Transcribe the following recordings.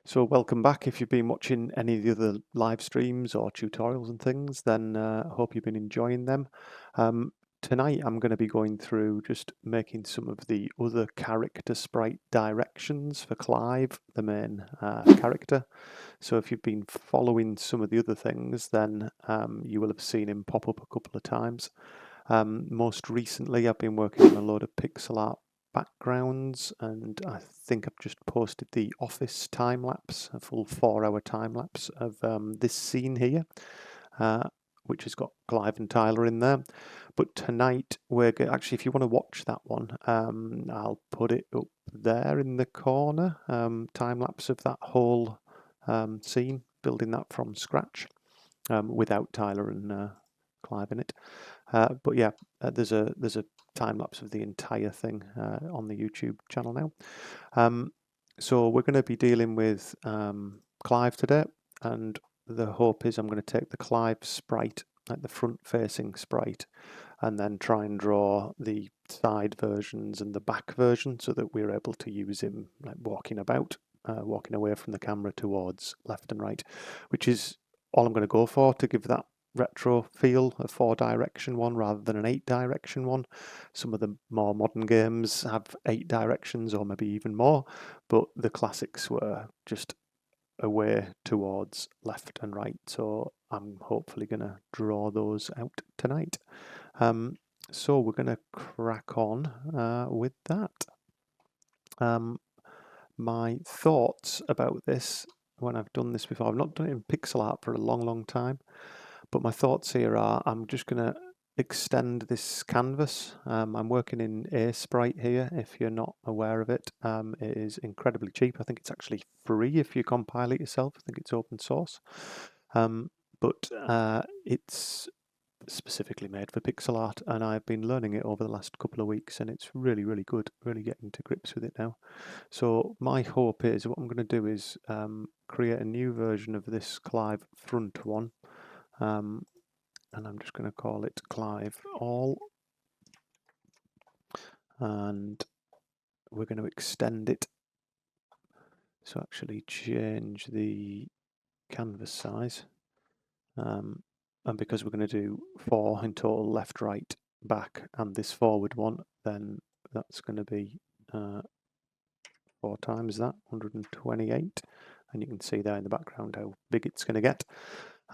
So welcome back. If you've been watching any of the other live streams or tutorials and things, then I hope you've been enjoying them. Tonight I'm going to be going through just making some of the other character sprite directions for Clive, the main character. So if you've been following some of the other things, then you will have seen him pop up a couple of times. Most recently I've been working on a load of pixel art backgrounds, and I think I've just posted the office time lapse, a full 4-hour time lapse of this scene here, which has got Clive and Tyler in there. But tonight we're actually, if you want to watch that one, I'll put it up there in the corner, time lapse of that whole scene, building that from scratch without Tyler and Clive in it. But yeah, there's a time lapse of the entire thing on the YouTube channel now. So we're going to be dealing with Clive today, and the hope is I'm going to take the Clive sprite, like the front-facing sprite, and then try and draw the side versions and the back version so that we're able to use him like walking about, walking away from the camera towards left and right, which is all I'm going to go for to give that retro feel, a 4-direction one rather than an 8-direction one. Some of the more modern games have 8 directions or maybe even more, but the classics were just away towards left and right, so I'm hopefully going to draw those out tonight. So we're going to crack on with that. My thoughts about this when I've done this before, I've not done it in pixel art for a long time, but my thoughts here are I'm just going to extend this canvas. I'm working in a sprite here, if you're not aware of it. It is incredibly cheap. I think it's actually free if you compile it yourself. I think it's open source. But it's specifically made for pixel art, and I've been learning it over the last couple of weeks, and it's really good, really getting to grips with it now. So my hope is what I'm going to do is create a new version of this Clive front one, and I'm just going to call it Clive All, and we're going to extend it. So actually change the canvas size, and because we're going to do 4 in total, left, right, back, and this forward one, then that's going to be 4 times that, 128, and you can see there in the background how big it's going to get.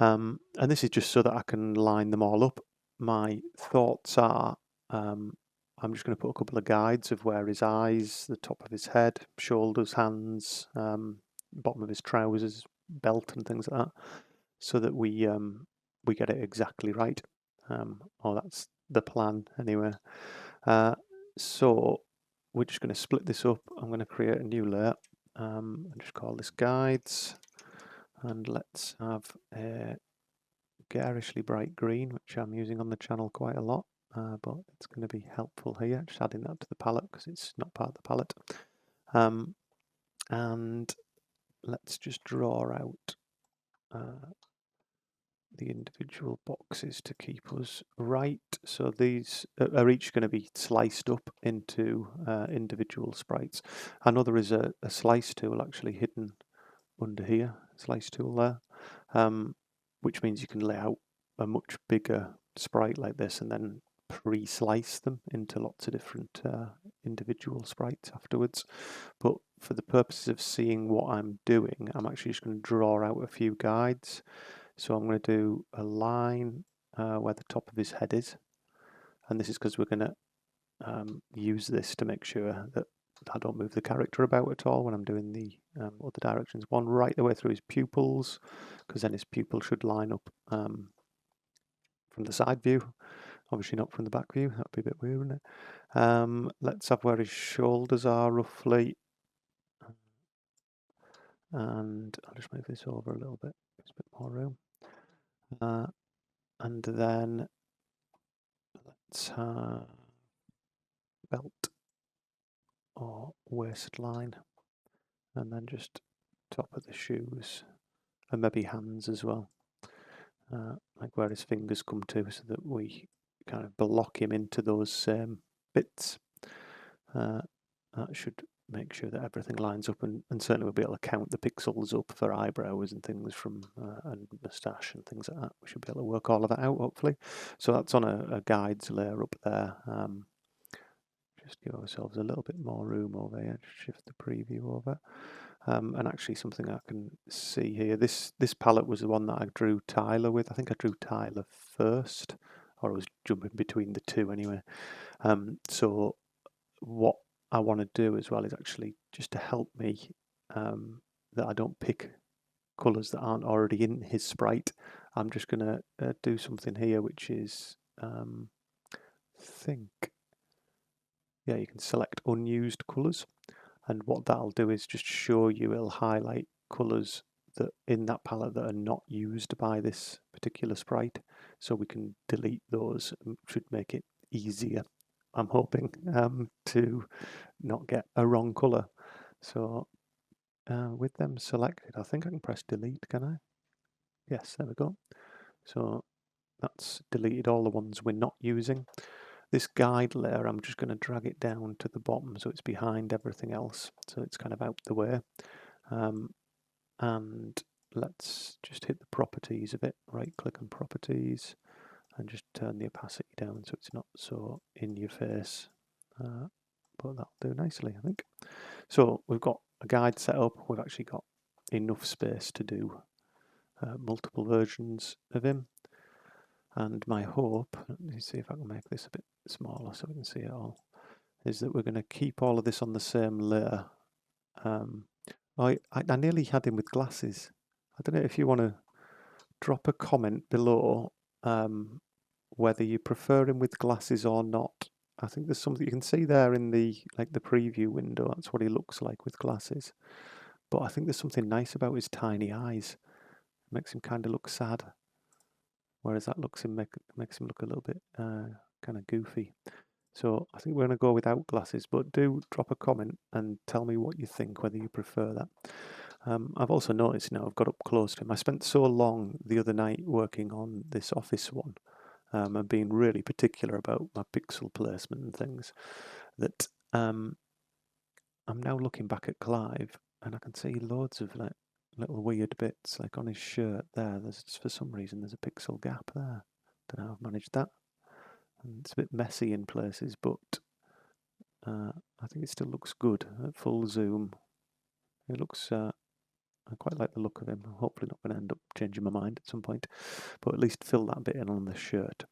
And this is just so that I can line them all up. My thoughts are I'm just going to put a couple of guides of where his eyes, the top of his head, shoulders, hands, bottom of his trousers, belt and things like that, so that we get it exactly right. Or that's the plan anyway. So we're just going to split this up. I'm going to create a new layer and just call this guides, and let's have a garishly bright green, which I'm using on the channel quite a lot, but it's going to be helpful here, just adding that to the palette because it's not part of the palette. And let's just draw out the individual boxes to keep us right. So these are each going to be sliced up into individual sprites. I know there is a slice tool actually hidden under here, slice tool there, which means you can lay out a much bigger sprite like this and then pre-slice them into lots of different individual sprites afterwards. But for the purposes of seeing what I'm doing, I'm actually just going to draw out a few guides. So I'm going to do a line where the top of his head is, and this is because we're going to use this to make sure that I don't move the character about at all when I'm doing the other directions. One right the way through his pupils, because then his pupil should line up from the side view, obviously not from the back view. That'd be a bit weird, wouldn't it? Let's have where his shoulders are roughly, and I'll just move this over a little bit. There's a bit more room. And then let's have belt or waistline, and then just top of the shoes, and maybe hands as well, like where his fingers come to, so that we kind of block him into those same bits. That should make sure that everything lines up, and certainly we'll be able to count the pixels up for eyebrows and things from and moustache and things like that. We should be able to work all of that out, hopefully. So that's on a guides layer up there. Just give ourselves a little bit more room over here. Shift the preview over. And actually something I can see here, this palette was the one that I drew Tyler with. I think I drew Tyler first, or I was jumping between the two anyway. So what I want to do as well is actually just to help me that I don't pick colours that aren't already in his sprite. I'm just going to do something here which is, yeah, you can select unused colours, and what that'll do is just show you, it'll highlight colours that in that palette that are not used by this particular sprite, so we can delete those. Should make it easier, I'm hoping, to not get a wrong colour. So with them selected, I think I can press delete, can I? Yes, there we go. So that's deleted all the ones we're not using. This guide layer, I'm just going to drag it down to the bottom so it's behind everything else, so it's kind of out the way. And let's just hit the properties of it, right click on properties, and just turn the opacity down so it's not so in your face. But that'll do nicely, I think. So we've got a guide set up, we've actually got enough space to do multiple versions of him. And my hope, let me see if I can make this a bit smaller so we can see it all, is that we're going to keep all of this on the same layer. I nearly had him with glasses. I don't know if you want to drop a comment below whether you prefer him with glasses or not. I think there's something you can see there in the preview window. That's what he looks like with glasses. But I think there's something nice about his tiny eyes. It makes him kind of look sad. Whereas that makes him look a little bit kind of goofy. So I think we're going to go without glasses, but do drop a comment and tell me what you think, whether you prefer that. I've also noticed now I've got up close to him. I spent so long the other night working on this office one and being really particular about my pixel placement and things that I'm now looking back at Clive and I can see loads of little weird bits, like on his shirt there. For some reason there's a pixel gap there. Don't know how I've managed that. And it's a bit messy in places, but I think it still looks good at full zoom. It looks. I quite like the look of him. I'm hopefully not going to end up changing my mind at some point, but at least fill that bit in on the shirt.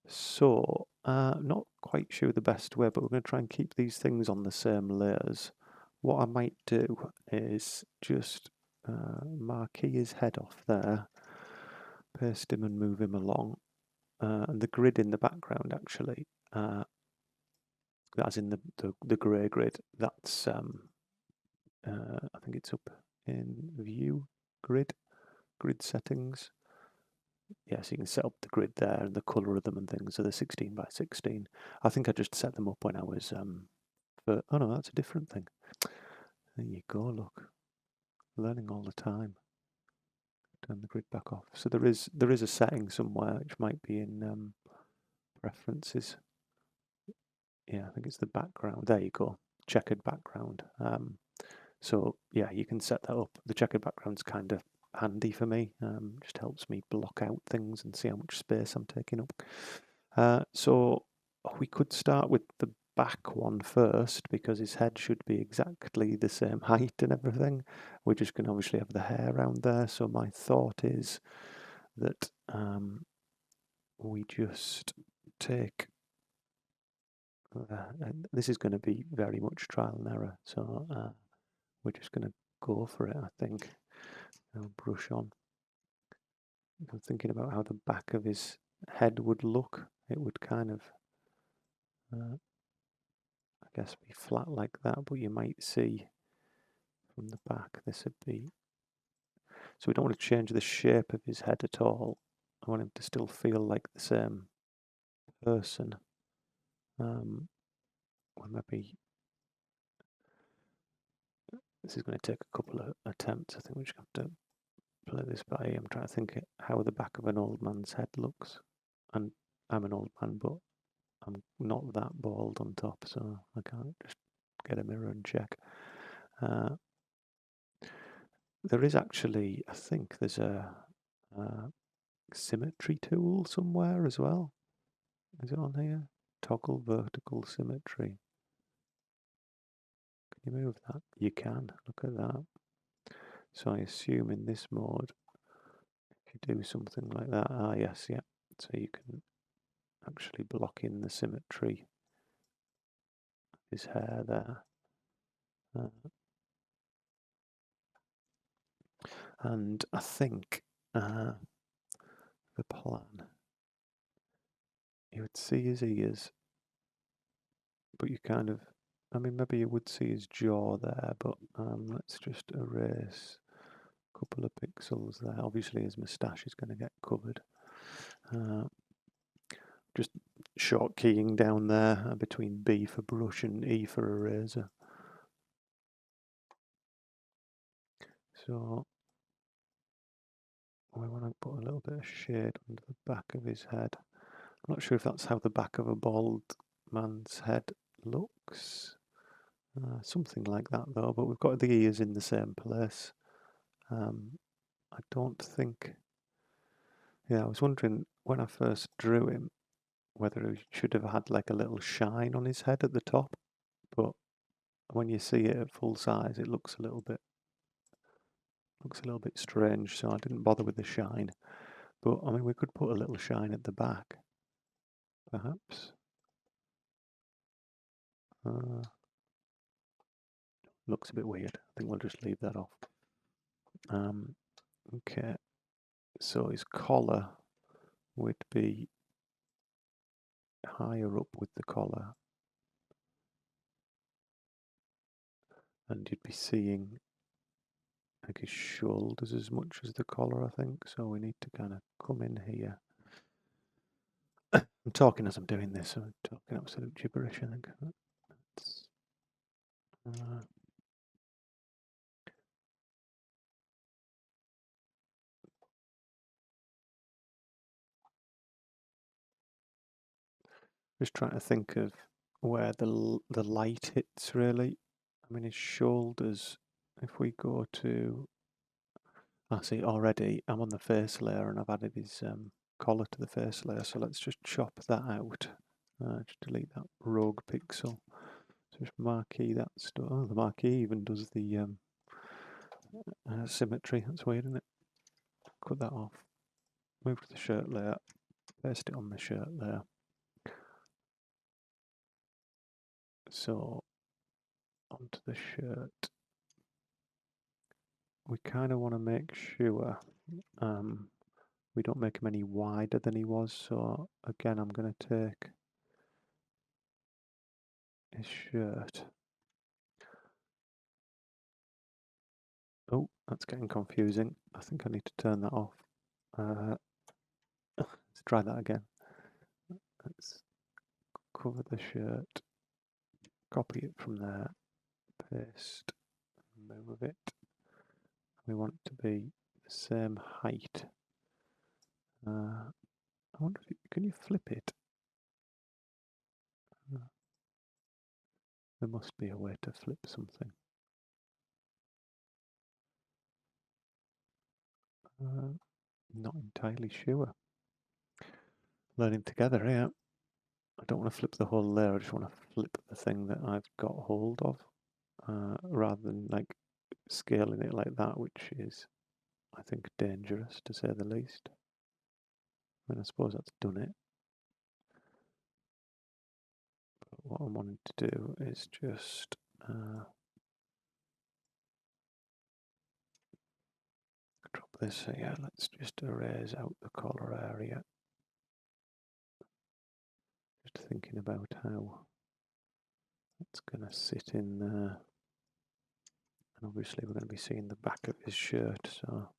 So, not quite sure the best way, but we're going to try and keep these things on the same layers. What I might do is just marquee his head off there, paste him and move him along, and the grid in the background actually, as in the grey grid, that's I think it's up in view grid settings. Yeah, so you can set up the grid there and the colour of them and things. So they're 16 by 16. I think I just set them up when I was oh no, that's a different thing. There you go, look. Learning all the time. Turn the grid back off. So there is a setting somewhere which might be in preferences. Yeah, I think it's the background. There you go. Checkered background. So yeah, you can set that up. The checkered background's kind of handy for me. Just helps me block out things and see how much space I'm taking up. So we could start with the back one first because his head should be exactly the same height and everything. We're just going to obviously have the hair around there. So my thought is that we just take. This is going to be very much trial and error. So we're just going to go for it, I think. I'll brush on. I'm thinking about how the back of his head would look. It would kind of, I guess, be flat like that, but you might see from the back this would be. So we don't want to change the shape of his head at all. I want him to still feel like the same person. Or maybe this is going to take a couple of attempts. I think we just have to play this by ear. I'm trying to think how the back of an old man's head looks. And I'm an old man, but I'm not that bald on top, so I can't just get a mirror and check. There is actually, I think there's a symmetry tool somewhere as well. Is it on here? Toggle vertical symmetry. Can you move that? You can. Look at that. So I assume in this mode, if you do something like that, yes, yeah. So you can actually block in the symmetry of his hair there. And I think the plan, you would see his ears, but you kind of, I mean, maybe you would see his jaw there, but let's just erase a couple of pixels there. Obviously his moustache is going to get covered. Just short keying down there between B for brush and E for eraser. So we want to put a little bit of shade under the back of his head. I'm not sure if that's how the back of a bald man's head looks. Something like that though, but we've got the ears in the same place. I don't think... Yeah, I was wondering when I first drew him whether he should have had like a little shine on his head at the top, but when you see it at full size it looks a little bit strange, so I didn't bother with the shine. But I mean, we could put a little shine at the back, perhaps. Looks a bit weird. I think we'll just leave that off. Okay, so his collar would be higher up with the collar, and you'd be seeing like his shoulders as much as the collar, I think. So we need to kind of come in here. I'm talking as I'm doing this, so I'm talking absolute gibberish, I think. Just trying to think of where the light hits, really. I mean, his shoulders, if we go to... I see already I'm on the face layer and I've added his collar to the face layer, so let's just chop that out. Just delete that rogue pixel. So just marquee that stuff. Oh, the marquee even does the symmetry. That's weird, isn't it? Cut that off. Move to the shirt layer. Paste it on the shirt layer. So onto the shirt. We kind of want to make sure we don't make him any wider than he was. So again, I'm going to take his shirt. Oh, that's getting confusing. I think I need to turn that off. Let's try that again. Let's cover the shirt, copy it from there, paste, move it. We want it to be the same height. I wonder if can you flip it? There must be a way to flip something. Not entirely sure. Learning together, yeah. I don't want to flip the whole layer, I just want to flip the thing that I've got hold of, rather than like scaling it like that, which is, I think, dangerous to say the least. I mean, I suppose that's done it. But what I'm wanting to do is just drop this here. Let's just erase out the collar area. Just thinking about how it's going to sit in there. And obviously we're going to be seeing the back of his shirt, so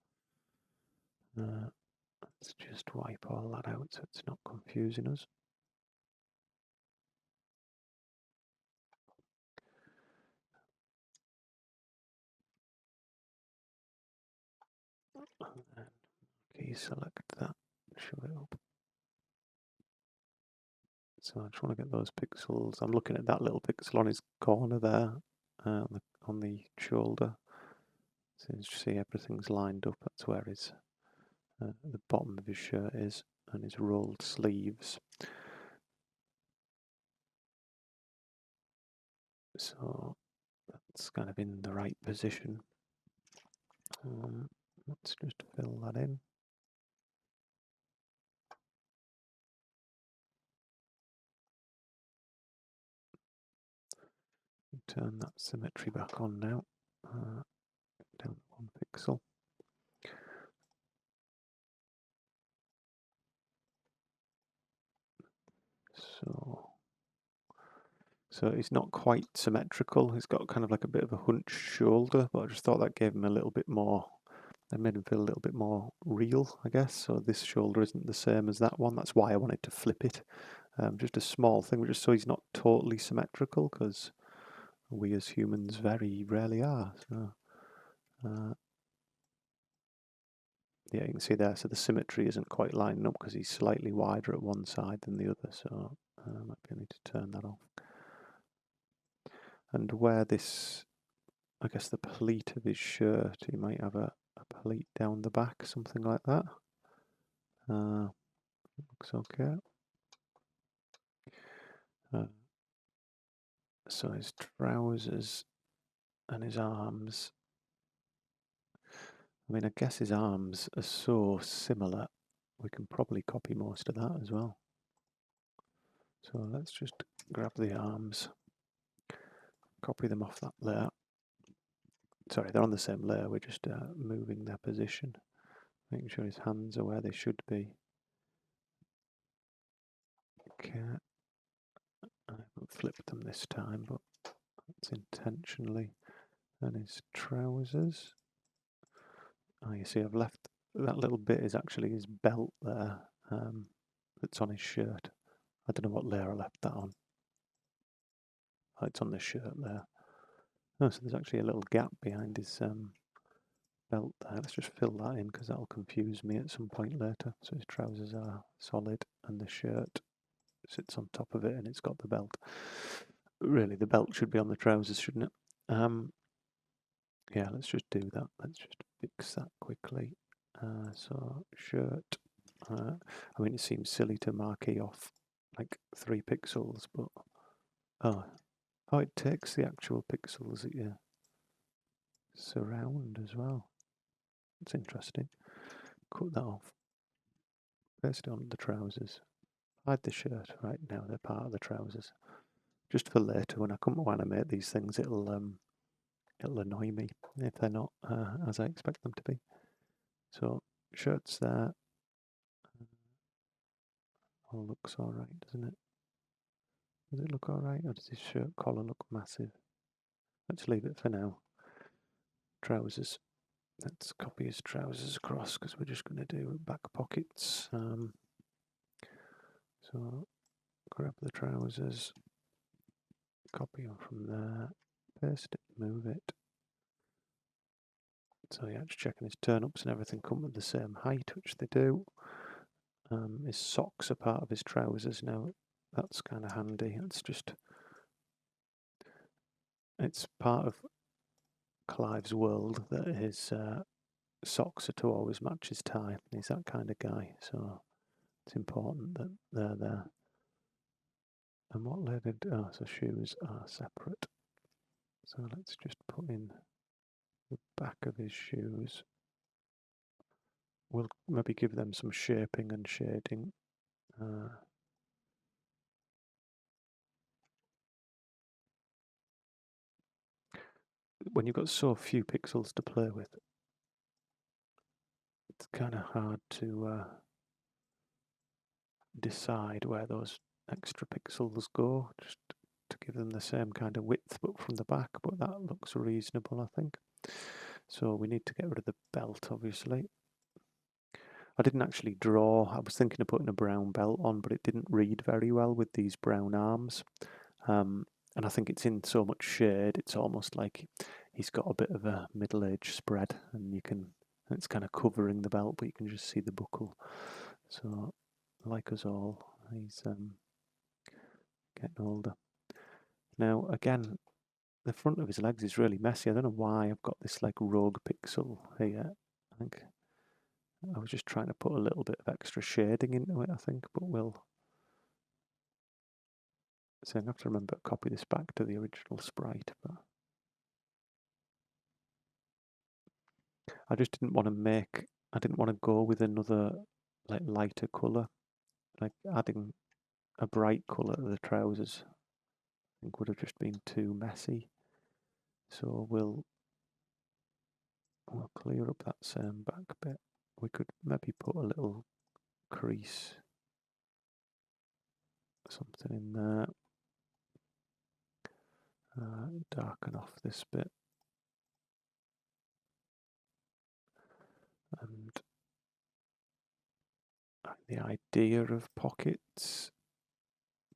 let's just wipe all that out so it's not confusing us. And then key select that, show it up. So I just want to get those pixels. I'm looking at that little pixel on his corner there. on the shoulder. So you see everything's lined up. That's where his the bottom of his shirt is, and his rolled sleeves. So that's kind of in the right position. Let's just fill that in. Turn that symmetry back on now. Down 1 pixel. So it's not quite symmetrical. He's got kind of like a bit of a hunched shoulder, but I just thought that gave him a little bit more. That made him feel a little bit more real, I guess. So this shoulder isn't the same as that one. That's why I wanted to flip it. Just a small thing, just so he's not totally symmetrical, because we as humans very rarely are. So, yeah, you can see there. So the symmetry isn't quite lining up because he's slightly wider at one side than the other. So might be I need to turn that off. And where this, I guess the pleat of his shirt, he might have a pleat down the back, something like that. Looks okay. So his trousers and his arms. I mean, I guess his arms are so similar, we can probably copy most of that as well. So let's just grab the arms, copy them off that layer. Sorry, they're on the same layer, we're just moving their position, making sure his hands are where they should be. Okay, I haven't flipped them this time, but that's intentionally. And his trousers. Oh, you see I've left, that little bit is actually his belt there, that's on his shirt. I don't know what layer I left that on. Oh, it's on the shirt there. Oh, so there's actually a little gap behind his belt there. Let's just fill that in because that'll confuse me at some point later. So his trousers are solid and the shirt sits on top of it and it's got the belt. Really, the belt should be on the trousers, shouldn't it? Yeah, let's just do that. Let's just fix that quickly. So shirt. I mean, it seems silly to marquee off like 3 pixels, but oh, it takes the actual pixels that you surround as well. That's interesting. Cut that off. Paste it on the trousers. Hide the shirt. Right now, they're part of the trousers. Just for later, when I come to animate these things, it'll annoy me if they're not as I expect them to be. So shirt's there. All looks all right, doesn't it? Does it look all right, or does his shirt collar look massive? Let's leave it for now. Trousers. Let's copy his trousers across because we're just going to do back pockets. So grab the trousers, copy them from there, paste it, move it. So yeah, just checking his turn-ups and everything come at the same height, which they do. His socks are part of his trousers now. That's kind of handy. It's part of Clive's world that his socks are to always match his tie. He's that kind of guy, so it's important that they're there. And what layer did, so shoes are separate. So let's just put in the back of his shoes. We'll maybe give them some shaping and shading. When you've got so few pixels to play with, it's kind of hard to decide where those extra pixels go, just to give them the same kind of width but from the back, but that looks reasonable, I think. So we need to get rid of the belt, obviously. I didn't actually draw. I was thinking of putting a brown belt on, but it didn't read very well with these brown arms. And I think it's in so much shade, it's almost like he's got a bit of a middle-age spread, and it's kind of covering the belt, but you can just see the buckle. So, like us all, he's getting older. Now, again, the front of his legs is really messy. I don't know why I've got this like rogue pixel here. I think I was just trying to put a little bit of extra shading into it, I think, but we'll... So I have to remember to copy this back to the original sprite, but I just didn't want to go with another like lighter colour. Like adding a bright colour to the trousers, I think would have just been too messy. So we'll clear up that same back bit. We could maybe put a little crease, something in there. Darken off this bit. And the idea of pockets,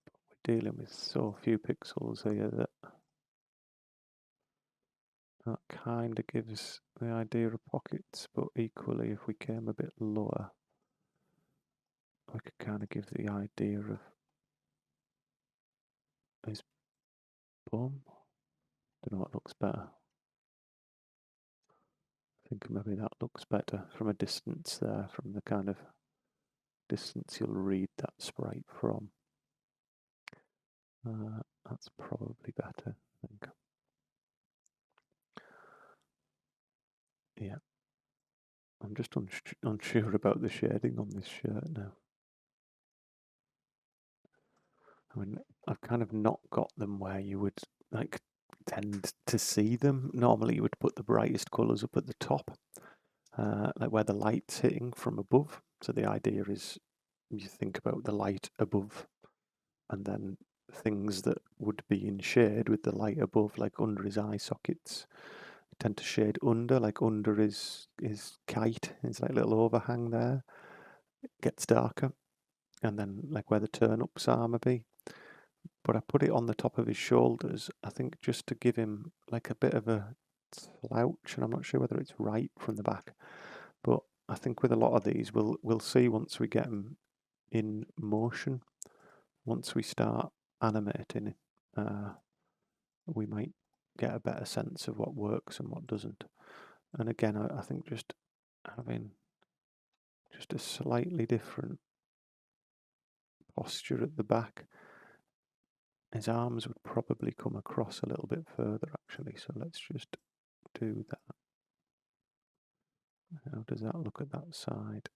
we're dealing with so few pixels here that kind of gives the idea of pockets, but equally if we came a bit lower, we could kind of give the idea of his bum. Don't know what looks better. I think maybe that looks better from a distance there, from the kind of distance you'll read that sprite from. That's probably better, I think. Yeah. I'm just unsure about the shading on this shirt now. I mean, I've kind of not got them where you would like tend to see them. Normally you would put the brightest colours up at the top, like where the light's hitting from above. So the idea is you think about the light above and then things that would be in shade with the light above, like under his eye sockets, tend to shade under, like under his kite. It's like a little overhang there. It gets darker. And then like where the turn-ups are maybe. But I put it on the top of his shoulders, I think just to give him like a bit of a slouch, and I'm not sure whether it's right from the back. But I think with a lot of these, we'll see once we get them in motion. Once we start animating, we might get a better sense of what works and what doesn't. And again, I think just having just a slightly different posture at the back. His arms would probably come across a little bit further actually, so let's just do that. How does that look at that side?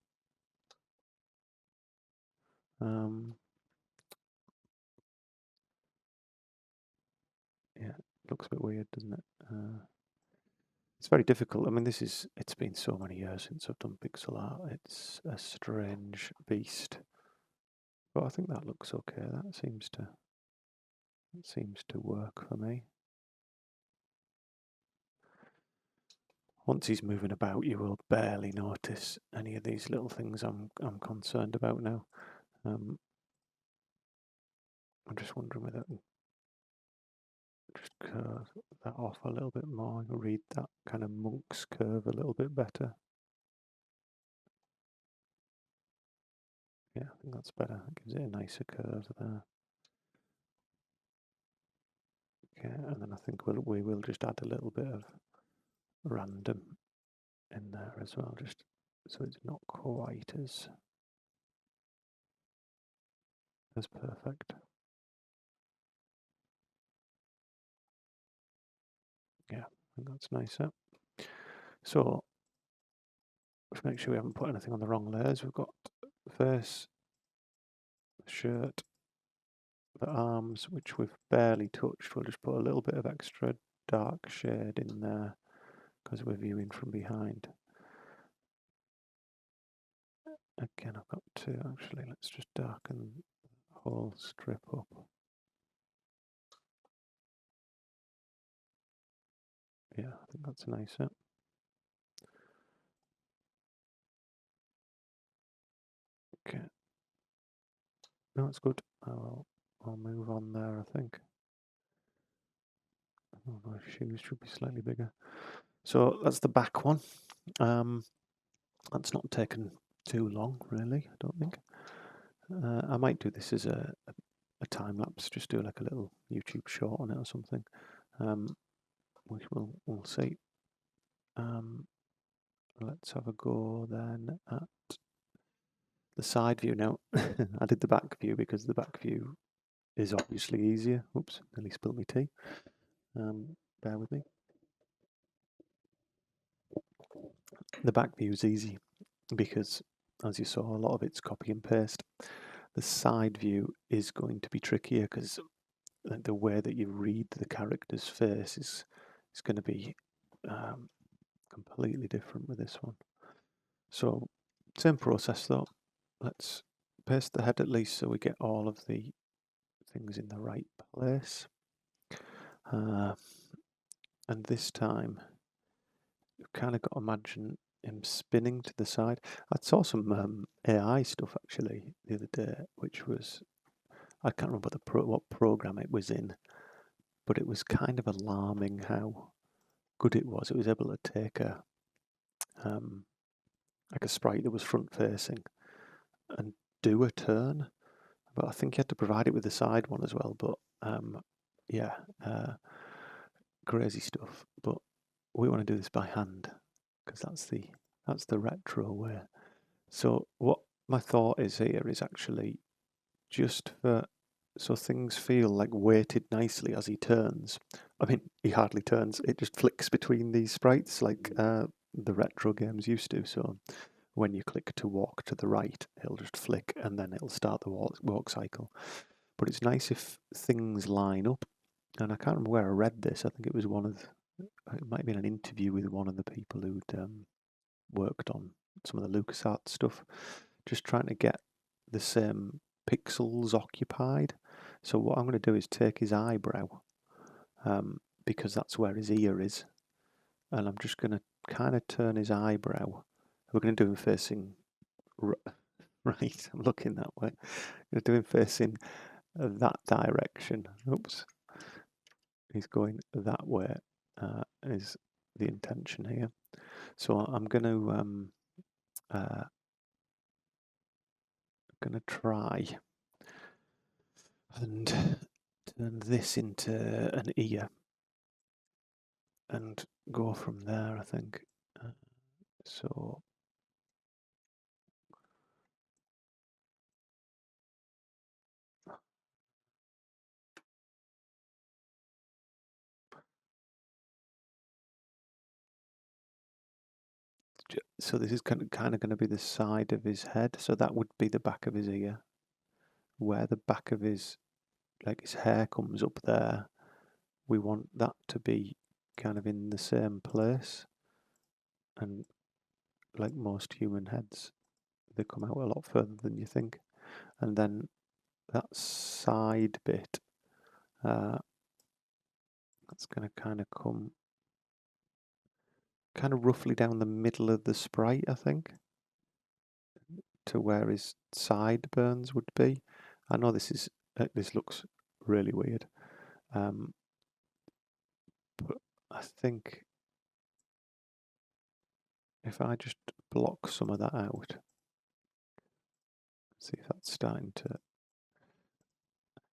Yeah, it looks a bit weird, doesn't it? It's very difficult. I mean, it's been so many years since I've done pixel art. It's a strange beast. But I think that looks okay. That seems to work for me. Once he's moving about, you will barely notice any of these little things I'm concerned about now. I'm just wondering whether I can just curve that off a little bit more and read that kind of monk's curve a little bit better. Yeah, I think that's better. It gives it a nicer curve there. Okay, and then I think we will just add a little bit of random in there as well, just so it's not quite as perfect. Yeah, I think that's nicer. So let's make sure we haven't put anything on the wrong layers. We've got face, shirt, the arms, which we've barely touched. We'll just put a little bit of extra dark shade in there because we're viewing from behind. Again, I've got two actually. Let's just darken the whole strip up. Yeah, I think that's nicer. Okay. No, it's good. I'll move on there, I think. Oh, my shoes should be slightly bigger. So that's the back one. That's not taken too long, really, I don't think. I might do this as a time lapse, just do like a little YouTube short on it or something. which we'll see. Let's have a go then at the side view now. I did the back view because the back view is obviously easier. Oops, nearly spilled my tea. Bear with me. The back view is easy because, as you saw, a lot of it's copy and paste. The side view is going to be trickier because the way that you read the character's face is going to be completely different with this one. So, same process though. Let's paste the head at least so we get all of the things in the right place. And this time, you've kind of got to imagine him spinning to the side. I saw some AI stuff actually the other day, which was, I can't remember what program it was in, but it was kind of alarming how good it was. It was able to take like a sprite that was front facing and do a turn, but I think you had to provide it with the side one as well. But yeah, crazy stuff. But we want to do this by hand because that's the retro way. So what my thought is here is actually just so things feel like weighted nicely as he turns. I mean, he hardly turns. It just flicks between these sprites like the retro games used to. So when you click to walk to the right, it'll just flick and then it'll start the walk cycle. But it's nice if things line up. And I can't remember where I read this. I think it was it might have been an interview with one of the people who'd worked on some of the LucasArts stuff, just trying to get the same pixels occupied. So what I'm going to do is take his eyebrow, because that's where his ear is, and I'm just going to kind of turn his eyebrow. We're going to do him facing right. I'm looking that way. I'm going to do him facing that direction. Oops. He's going that way. Is the intention here. So I'm going to try and turn this into an ear and go from there, I think. So this is kind of going to be the side of his head. So that would be the back of his ear, where the back of his hair comes up there. We want that to be kind of in the same place, and like most human heads, they come out a lot further than you think. And then that side bit, that's going to kind of come kind of roughly down the middle of the sprite, I think, to where his sideburns would be. I know this looks really weird, but I think if I just block some of that out, see if that's starting to.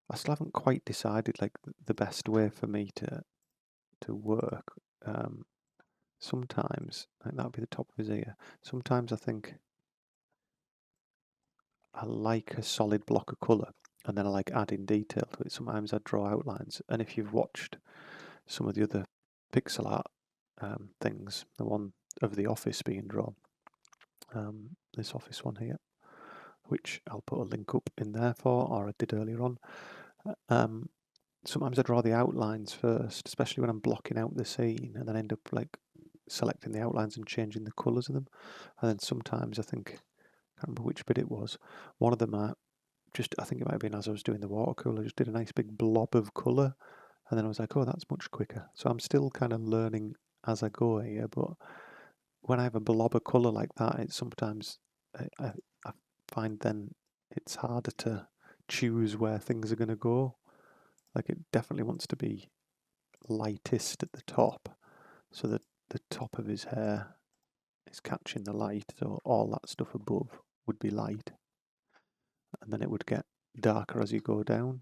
I still haven't quite decided like the best way for me to work. Sometimes I think that would be the top of his ear. Sometimes I think I like a solid block of colour, and then I like adding detail to it. Sometimes I draw outlines, and if you've watched some of the other pixel art things, the one of the office being drawn, this office one here, which I'll put a link up in there for, or I did earlier on. Sometimes I draw the outlines first, especially when I'm blocking out the scene, and then end up like selecting the outlines and changing the colours of them. And then sometimes I think, I can't remember which bit it was, one of them I think it might have been as I was doing the watercolour, I just did a nice big blob of colour, and then I was like, oh, that's much quicker. So I'm still kind of learning as I go here, but when I have a blob of colour like that, it's sometimes I find then it's harder to choose where things are going to go. Like it definitely wants to be lightest at the top, so that the top of his hair is catching the light, so all that stuff above would be light, and then it would get darker as you go down.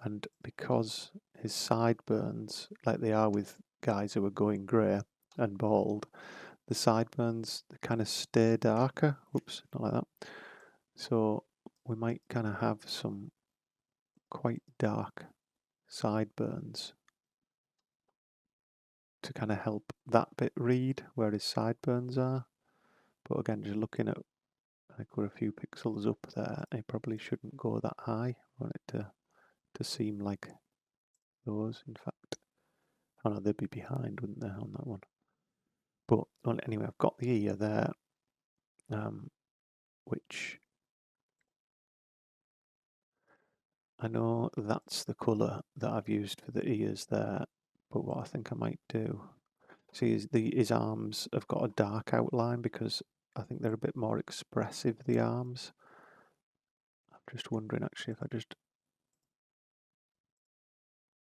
and because his sideburns, like they are with guys who are going grey and bald, the sideburns they kind of stay darker. Oops, not like that. So we might kind of have some quite dark sideburns to kind of help that bit read where his sideburns are. But again, just looking at, like, we're a few pixels up there, I probably shouldn't go that high. I want it to seem like those, in fact. Oh no, they'd be behind, wouldn't they, on that one? But well, anyway, I've got the ear there, which I know that's the colour that I've used for the ears there. But what I think I might do, see, is his arms have got a dark outline because I think they're a bit more expressive, the arms. I'm just wondering actually if I just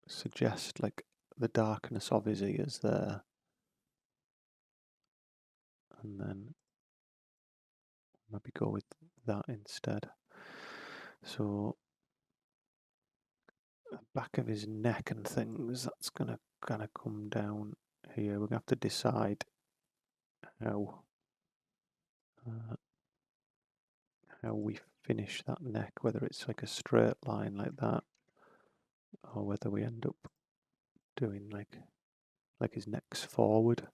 suggest like the darkness of his ears there, and then maybe go with that instead. So the back of his neck and things, that's gonna kind of come down here. We're gonna have to decide how we finish that neck, whether it's like a straight line like that, or whether we end up doing like his neck's forward,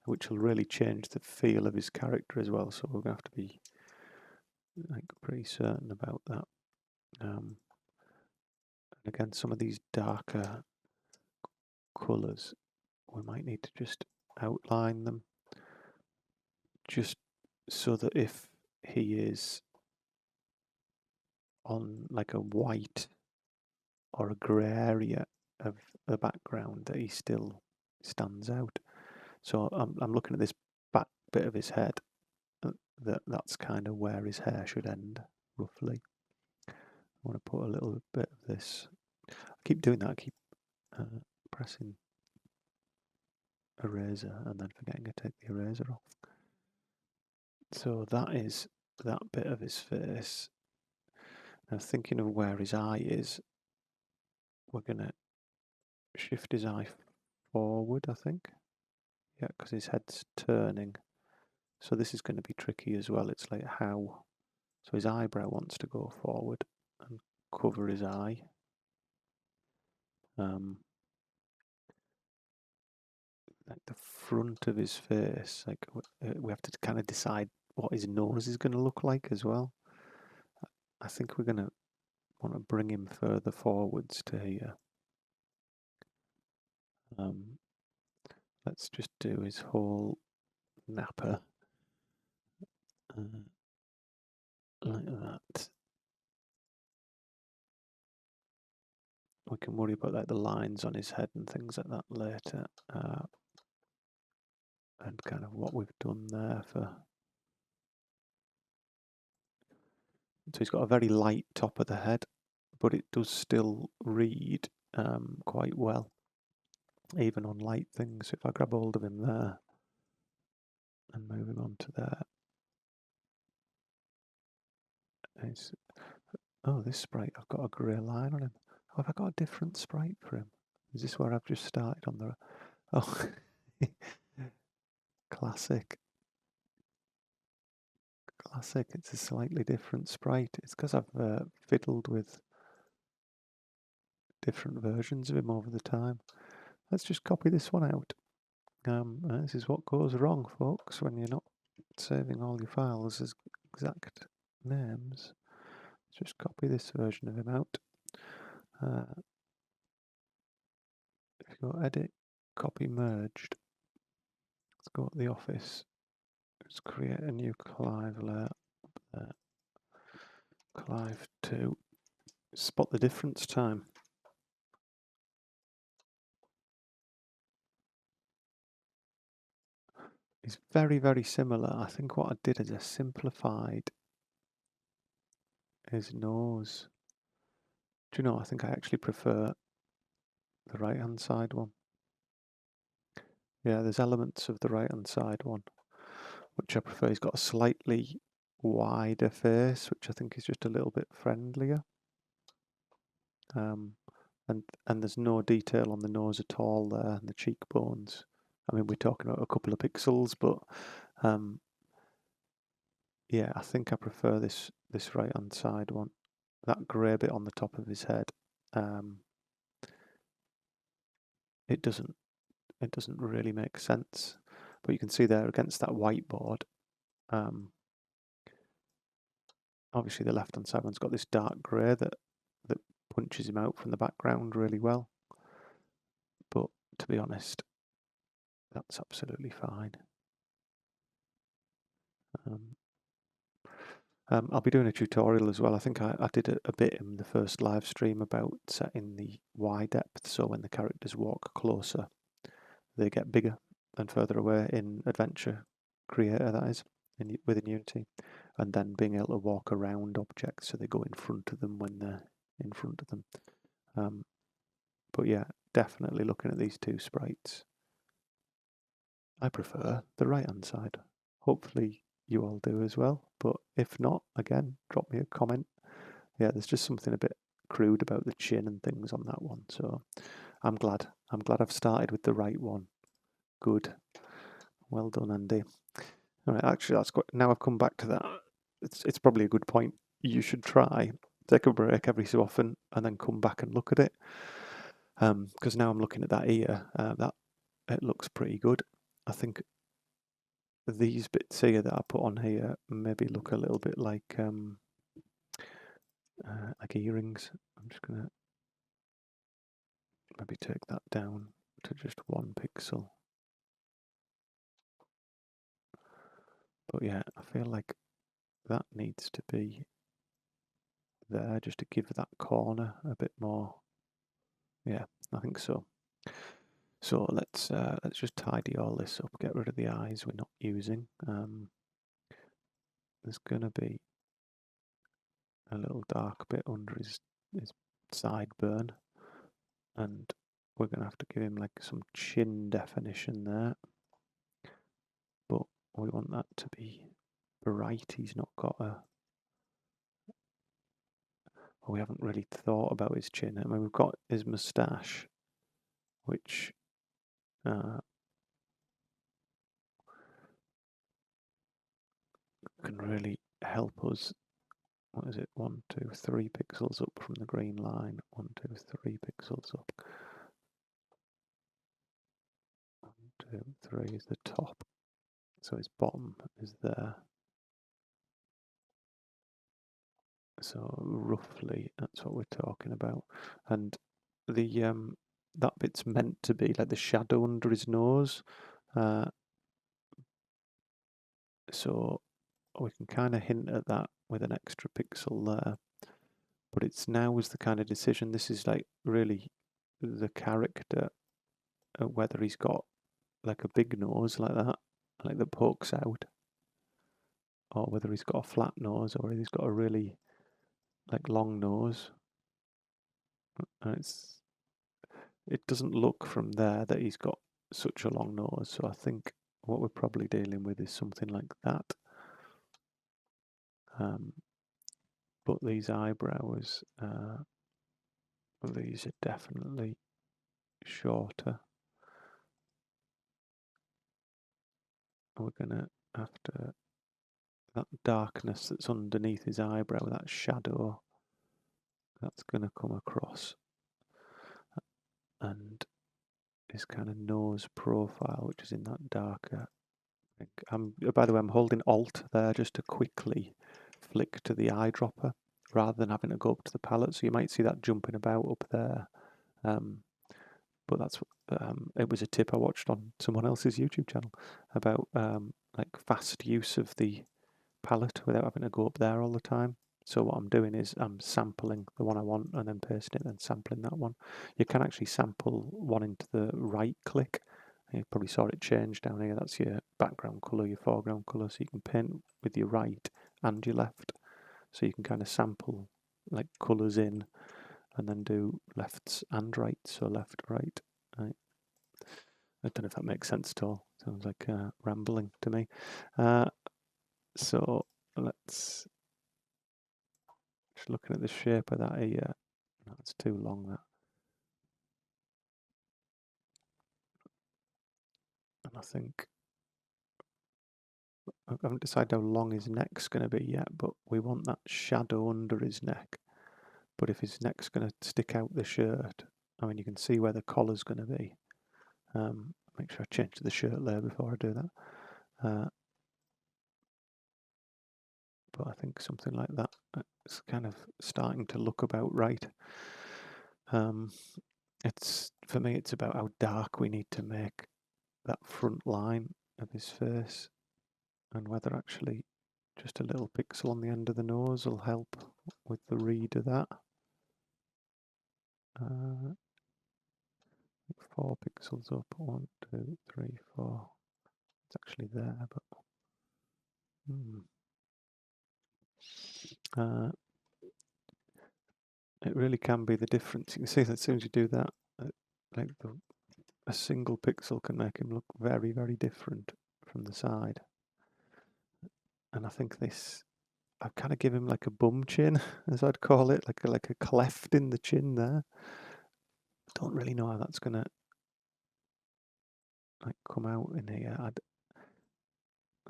which will really change the feel of his character as well. So we're gonna have to be like pretty certain about that. And again, some of these darker colours, we might need to just outline them, just so that if he is on like a white or a grey area of the background, that he still stands out. So I'm looking at this back bit of his head. That's kind of where his hair should end, roughly. I want to put a little bit of this. I keep doing that. I keep pressing eraser and then forgetting to take the eraser off. So that is that bit of his face. Now thinking of where his eye is, we're going to shift his eye forward, I think. Yeah, because his head's turning. So this is going to be tricky as well. It's like how. So his eyebrow wants to go forward and cover his eye. Like the front of his face, like we have to kind of decide what his nose is going to look like as well. I think we're going to want to bring him further forwards to here. Let's just do his whole napper like that. We can worry about like the lines on his head and things like that later, and kind of what we've done there for. So he's got a very light top of the head, but it does still read quite well, even on light things. If I grab hold of him there and move him on to there, oh, this sprite, I've got a grey line on him. Oh, have I got a different sprite for him? Is this where I've just started on the... Oh, classic. Classic, it's a slightly different sprite. It's because I've fiddled with different versions of him over the time. Let's just copy this one out. This is what goes wrong, folks, when you're not saving all your files as exact names. Let's just copy this version of him out. If you go edit, copy merged, let's go to the office. Let's create a new Clive layer. Clive 2. Spot the difference time. It's very, very similar. I think what I did is I simplified his nose. Do you know, I think I actually prefer the right hand side one. Yeah, there's elements of the right hand side one which I prefer. He's got a slightly wider face, which I think is just a little bit friendlier. and there's no detail on the nose at all there, and the cheekbones. I mean, we're talking about a couple of pixels, but yeah, I think I prefer this right hand side one. That grey bit on the top of his head. It doesn't really make sense, but you can see there against that whiteboard. Obviously, the left hand side one's got this dark grey that punches him out from the background really well. But to be honest, that's absolutely fine. I'll be doing a tutorial as well. I think I did a bit in the first live stream about setting the Y depth, so when the characters walk closer, they get bigger and further away in Adventure Creator, that is, within Unity, and then being able to walk around objects so they go in front of them when they're in front of them. But yeah, definitely looking at these two sprites, I prefer the right hand side. Hopefully you all do as well, but if not, again, drop me a comment. Yeah, there's just something a bit crude about the chin and things on that one, so I'm glad I've started with the right one. Good, well done, Andy. All right, actually, that's quite, now I've come back to that, it's probably a good point. You should try, take a break every so often and then come back and look at it, because now I'm looking at that ear, that it looks pretty good. I think these bits here that I put on here maybe look a little bit like earrings. I'm just gonna maybe take that down to just 1 pixel. But yeah, I feel like that needs to be there just to give that corner a bit more. Yeah, I think so. So let's just tidy all this up, get rid of the eyes we're not using. There's gonna be a little dark bit under his sideburn, and we're gonna have to give him like some chin definition there. But we want that to be bright. He's not got a. We haven't really thought about his chin. I mean, we've got his moustache, which can really help us. What is it? 1, 2, 3 pixels up from the green line. 1, 2, 3 pixels up. 1, 2, 3 is the top. So his bottom is there. So roughly, that's what we're talking about. And the that bit's meant to be like the shadow under his nose. So we can kind of hint at that with an extra pixel there. But it's now is the kind of decision. This is like really the character, whether he's got like a big nose like that pokes out, or whether he's got a flat nose, or he's got a really like long nose. And it doesn't look from there that he's got such a long nose. So I think what we're probably dealing with is something like that. But these eyebrows, these are definitely shorter. We're gonna have to, that darkness that's underneath his eyebrow, that shadow, that's gonna come across, and his kind of nose profile, which is in that darker. By the way, I'm holding Alt there just to quickly flick to the eyedropper rather than having to go up to the palette. So you might see that jumping about up there. But that's it was a tip I watched on someone else's YouTube channel about like fast use of the palette without having to go up there all the time. So what I'm doing is I'm sampling the one I want and then pasting it and sampling that one. You can actually sample one into the right click. You probably saw it change down here. That's your background colour, your foreground colour. So you can paint with your right and your left. So you can kind of sample like colours in and then do lefts and rights. So left, right. I don't know if that makes sense at all. Sounds like rambling to me. So let's just looking at the shape of that ear. That's too long. That I think I haven't decided how long his neck's going to be yet, but we want that shadow under his neck. But if his neck's going to stick out the shirt, I mean, you can see where the collar's going to be. Make sure I change the shirt layer before I do that. But I think something like that, it's kind of starting to look about right. It's, for me, it's about how dark we need to make that front line of his face, and whether actually just a little pixel on the end of the nose will help with the read of that. 4 pixels up, 1, 2, 3, 4. It's actually there, but it really can be the difference. You can see that as soon as you do that, like a single pixel can make him look very, very different from the side. And I think this, I kind of give him like a bum chin, as I'd call it, like a cleft in the chin there. Don't really know how that's gonna like come out in here.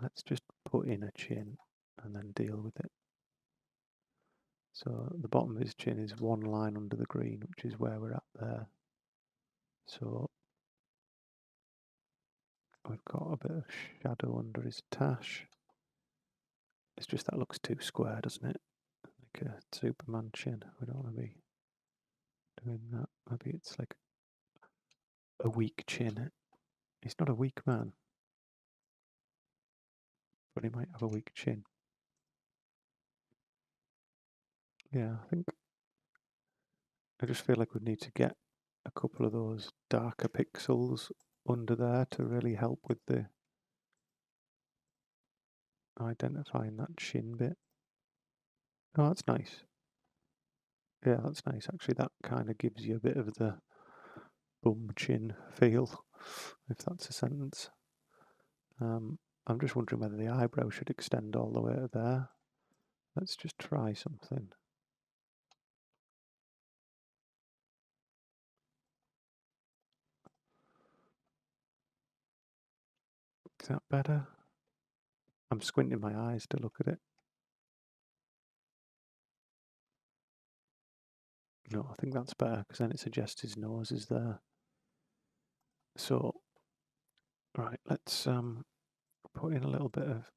Let's just put in a chin and then deal with it. So the bottom of his chin is one line under the green, which is where we're at there. So we've got a bit of shadow under his tash. It's just that looks too square, doesn't it? Like a Superman chin. We don't want to be doing that. Maybe it's like a weak chin. He's not a weak man, but he might have a weak chin. Yeah, I just feel like we need to get a couple of those darker pixels under there to really help with the identifying that chin bit. Oh, that's nice. Yeah, that's nice. Actually, that kind of gives you a bit of the bum chin feel, if that's a sentence. I'm just wondering whether the eyebrow should extend all the way to there. Let's just try something. Is that better? I'm squinting my eyes to look at it. No, I think that's better because then it suggests his nose is there. So, right, let's put in a little bit of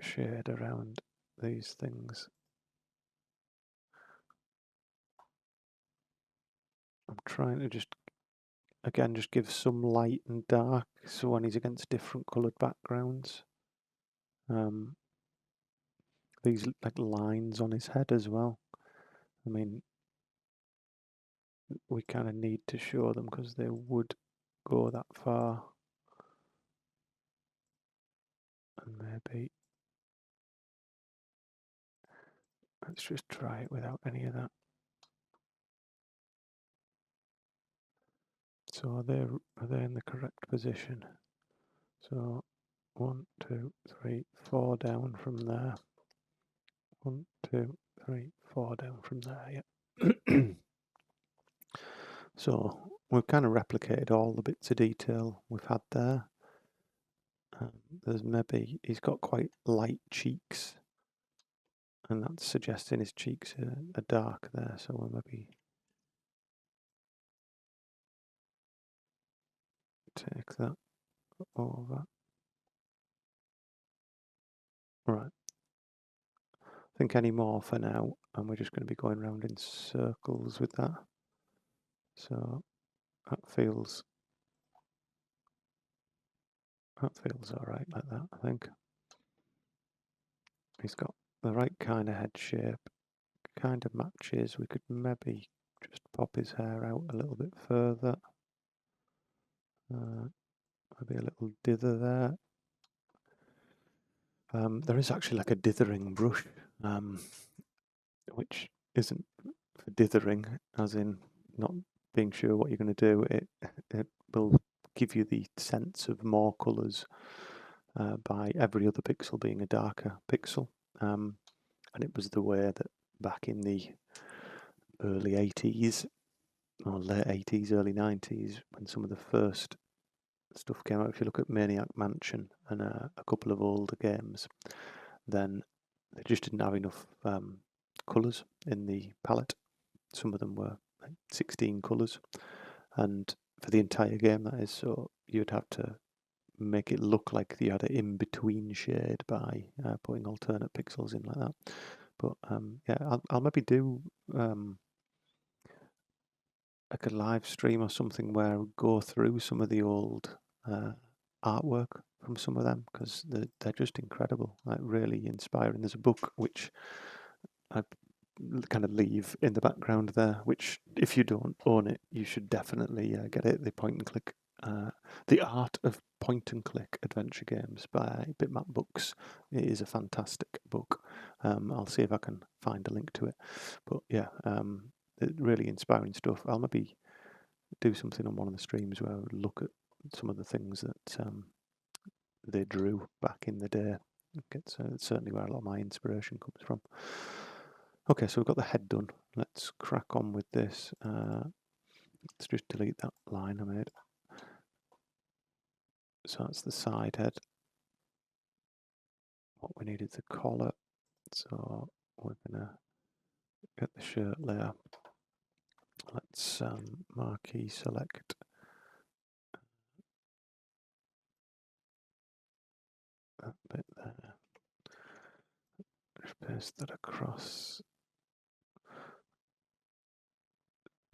shade around these things. I'm trying to just, again, just give some light and dark so when he's against different coloured backgrounds. These like lines on his head as well. I mean, we kind of need to show them because they would go that far. And maybe let's just try it without any of that. So are they in the correct position? So 1, 2, 3, 4 down from there. 1, 2, 3, 4 down from there. Yeah. So we've kind of replicated all the bits of detail we've had there. There's maybe he's got quite light cheeks, and that's suggesting his cheeks are dark there. So we'll maybe take that over. Right. I think any more for now, and we're just going to be going around in circles with that. So that feels all right like that, I think. He's got the right kind of head shape, kind of matches. We could maybe just pop his hair out a little bit further. Maybe a little dither there. There is actually like a dithering brush, which isn't for dithering, as in not being sure what you're going to do. It will give you the sense of more colours by every other pixel being a darker pixel. And it was the way that back in the early 80s, or late 80s, early 90s, when some of the first stuff came out. If you look at Maniac Mansion and a couple of older games, then they just didn't have enough colours in the palette. Some of them were like 16 colours, and for the entire game, that is. So you'd have to make it look like you had an in-between shade by putting alternate pixels in like that. But yeah, I'll maybe do like a live stream or something where I go through some of the old artwork from some of them, because they're just incredible, like really inspiring. There's a book which I kind of leave in the background there, which if you don't own it, you should definitely get it. The point and click, The Art of Point and Click Adventure Games by Bitmap Books. It is a fantastic book. I'll see if I can find a link to it. But yeah, really inspiring stuff. I'll maybe do something on one of the streams where I would look at some of the things that they drew back in the day. It's certainly where a lot of my inspiration comes from. Okay, so we've got the head done. Let's crack on with this. Let's just delete that line I made. So that's the side head. What we need is the collar. So we're going to get the shirt layer. Let's marquee select that bit there. Just paste that across.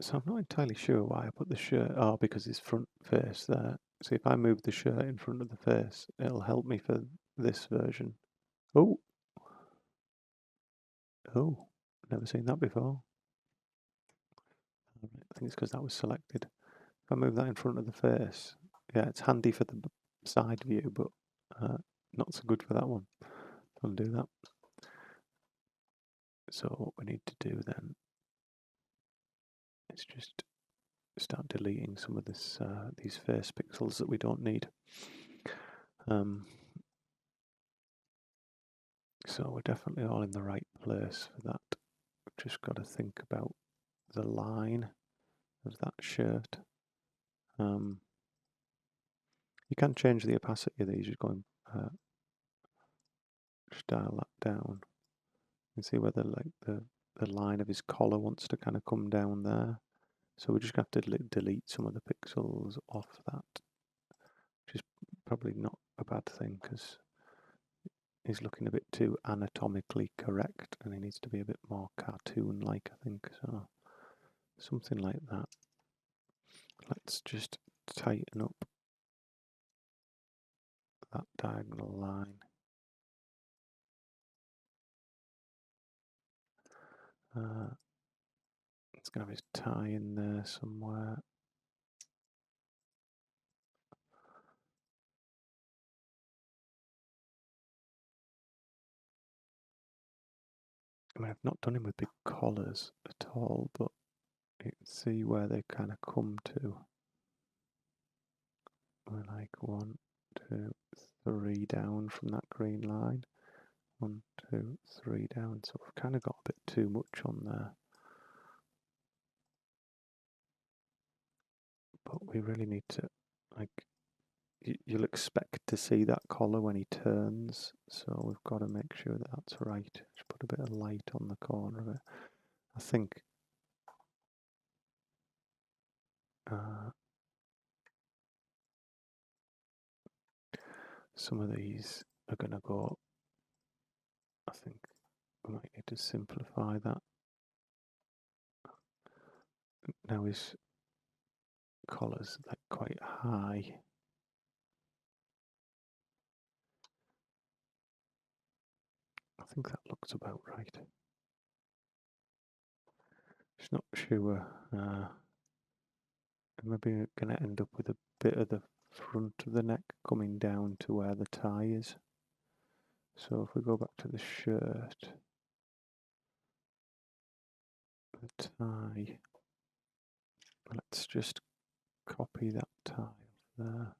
So I'm not entirely sure why I put the shirt. Oh, because it's front face there. So if I move the shirt in front of the face, it'll help me for this version. Oh, never seen that before. I think it's because that was selected. If I move that in front of the face, yeah, it's handy for the side view, but not so good for that one. Undo that. So what we need to do then is just start deleting some of this these face pixels that we don't need. So we're definitely all in the right place for that. We've just got to think about the line of that shirt. You can change the opacity of these, just going just dial that down. You can see whether like the line of his collar wants to kind of come down there. So we just have to delete some of the pixels off that, which is probably not a bad thing because he's looking a bit too anatomically correct and he needs to be a bit more cartoon-like, I think. So something like that. Let's just tighten up that diagonal line. It's going to have his tie in there somewhere. I mean, I've not done him with big collars at all, but you can see where they kind of come to. We're like 1, 2, 3 down from that green line. 1, 2, 3 down. So we've kind of got a bit too much on there. But we really need to, like, you'll expect to see that collar when he turns. So we've got to make sure that that's right. Just put a bit of light on the corner of it. I think some of these are going to go, I think we might need to simplify that. Now his collar's like quite high. I think that looks about right. Just not sure. Maybe we're going to end up with a bit of the front of the neck coming down to where the tie is. So if we go back to the shirt, the tie, let's just copy that tie off there.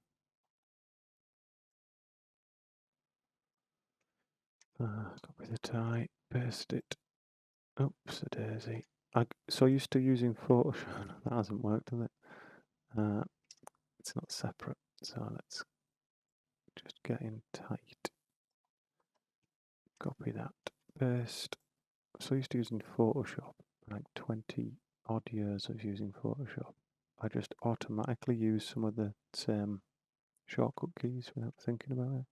Copy the tie, paste it. Oops, a daisy. I'm so used to using Photoshop. That hasn't worked, has it? It's not separate. So let's just get in tight. Copy that, paste. So used to using Photoshop, like 20 odd years of using Photoshop. I just automatically use some of the same shortcut keys without thinking about it.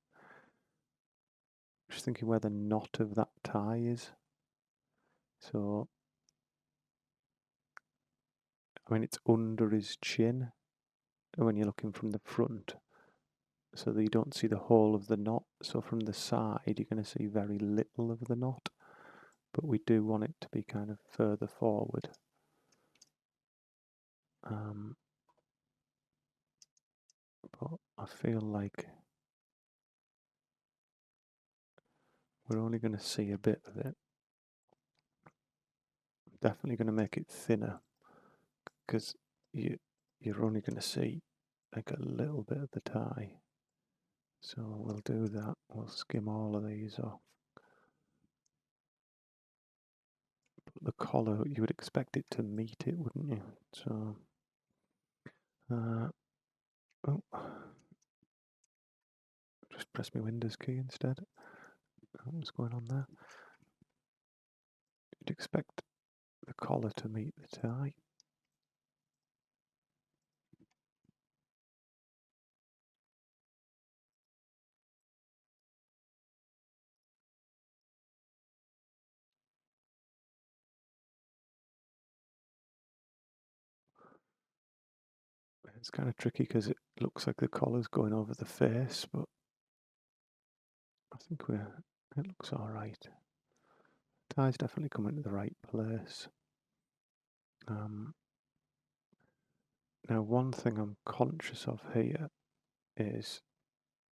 Just thinking where the knot of that tie is. So, I mean, it's under his chin when you're looking from the front, so that you don't see the whole of the knot. So from the side, you're going to see very little of the knot, but we do want it to be kind of further forward. But I feel like we're only going to see a bit of it. I'm definitely going to make it thinner, because you're only going to see like a little bit of the tie. So we'll do that. We'll skim all of these off. But the collar, you would expect it to meet it, wouldn't you? So, oh, just press my Windows key instead. What's going on there? You'd expect the collar to meet the tie. It's kind of tricky because it looks like the collar's going over the face, but I think it looks alright. Tie's definitely coming to the right place. Now, one thing I'm conscious of here is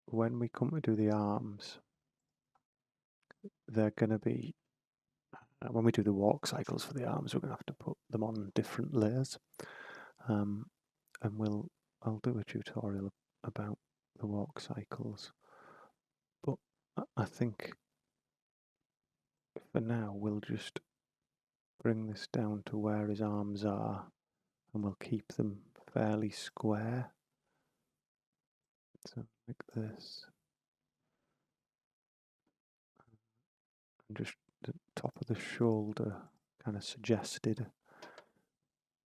when we come to do the arms, they're going to be, when we do the walk cycles for the arms, we're going to have to put them on different layers. And I'll do a tutorial about the walk cycles. But I think for now, we'll just bring this down to where his arms are, and we'll keep them fairly square. So like this. And just the top of the shoulder kind of suggested.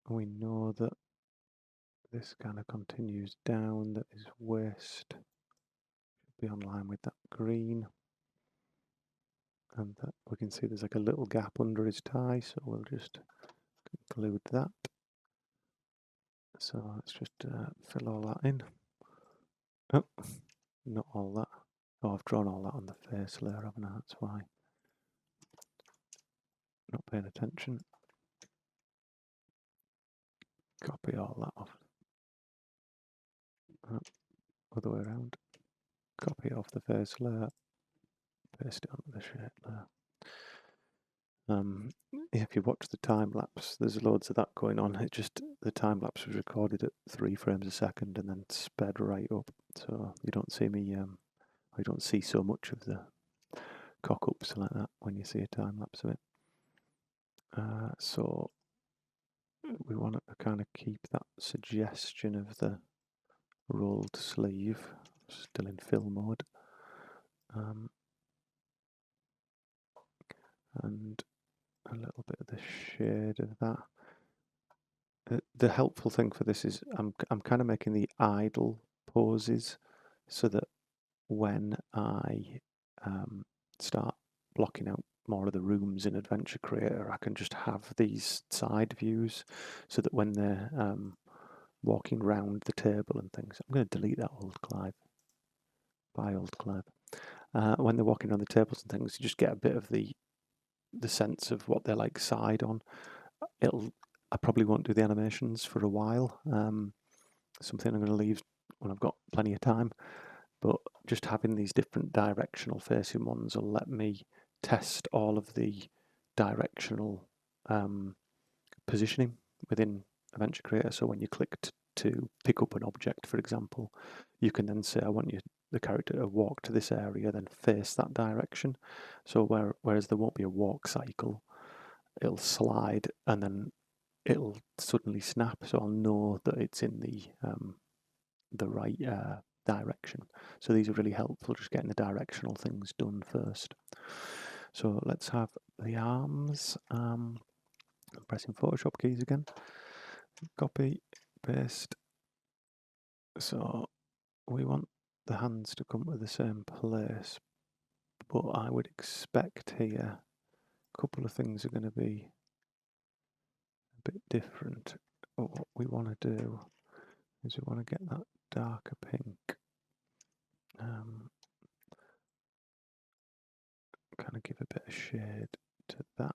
We know that this kind of continues down, that his waist should be on line with that green. And that we can see there's like a little gap under his tie, so we'll just conclude that. So let's just fill all that in. Oh, not all that. Oh, I've drawn all that on the face layer, haven't I? That's why. Not paying attention. Copy all that off. Oh, other way around. Copy off the face layer. Paste it onto the shape layer. If you watch the time lapse, there's loads of that going on. It just, the time lapse was recorded at 3 frames a second and then sped right up. So you don't see me, you don't see so much of the cock ups like that when you see a time lapse of it. So we want to kind of keep that suggestion of the rolled sleeve still in fill mode. And a little bit of the shade of that. The helpful thing for this is I'm kind of making the idle poses so that when I start blocking out more of the rooms in Adventure Creator, I can just have these side views so that when they're walking round the table and things, I'm going to delete that old Clive. Bye, old Clive. When they're walking around the tables and things, you just get a bit of the sense of what they're like side on. I probably won't do the animations for a while. Something I'm going to leave when I've got plenty of time. But just having these different directional facing ones will let me test all of the directional positioning within Adventure Creator. So when you click to pick up an object, for example, you can then say, I want the character to walk to this area, then face that direction. So whereas there won't be a walk cycle, it'll slide and then it'll suddenly snap. So I'll know that it's in the the right direction. So these are really helpful, just getting the directional things done first. So let's have the arms. I'm pressing Photoshop keys again. Copy, paste. So we want the hands to come to the same place, but I would expect here a couple of things are going to be a bit different. What we want to do is we want to get that darker pink. Kind of give a bit of shade to that.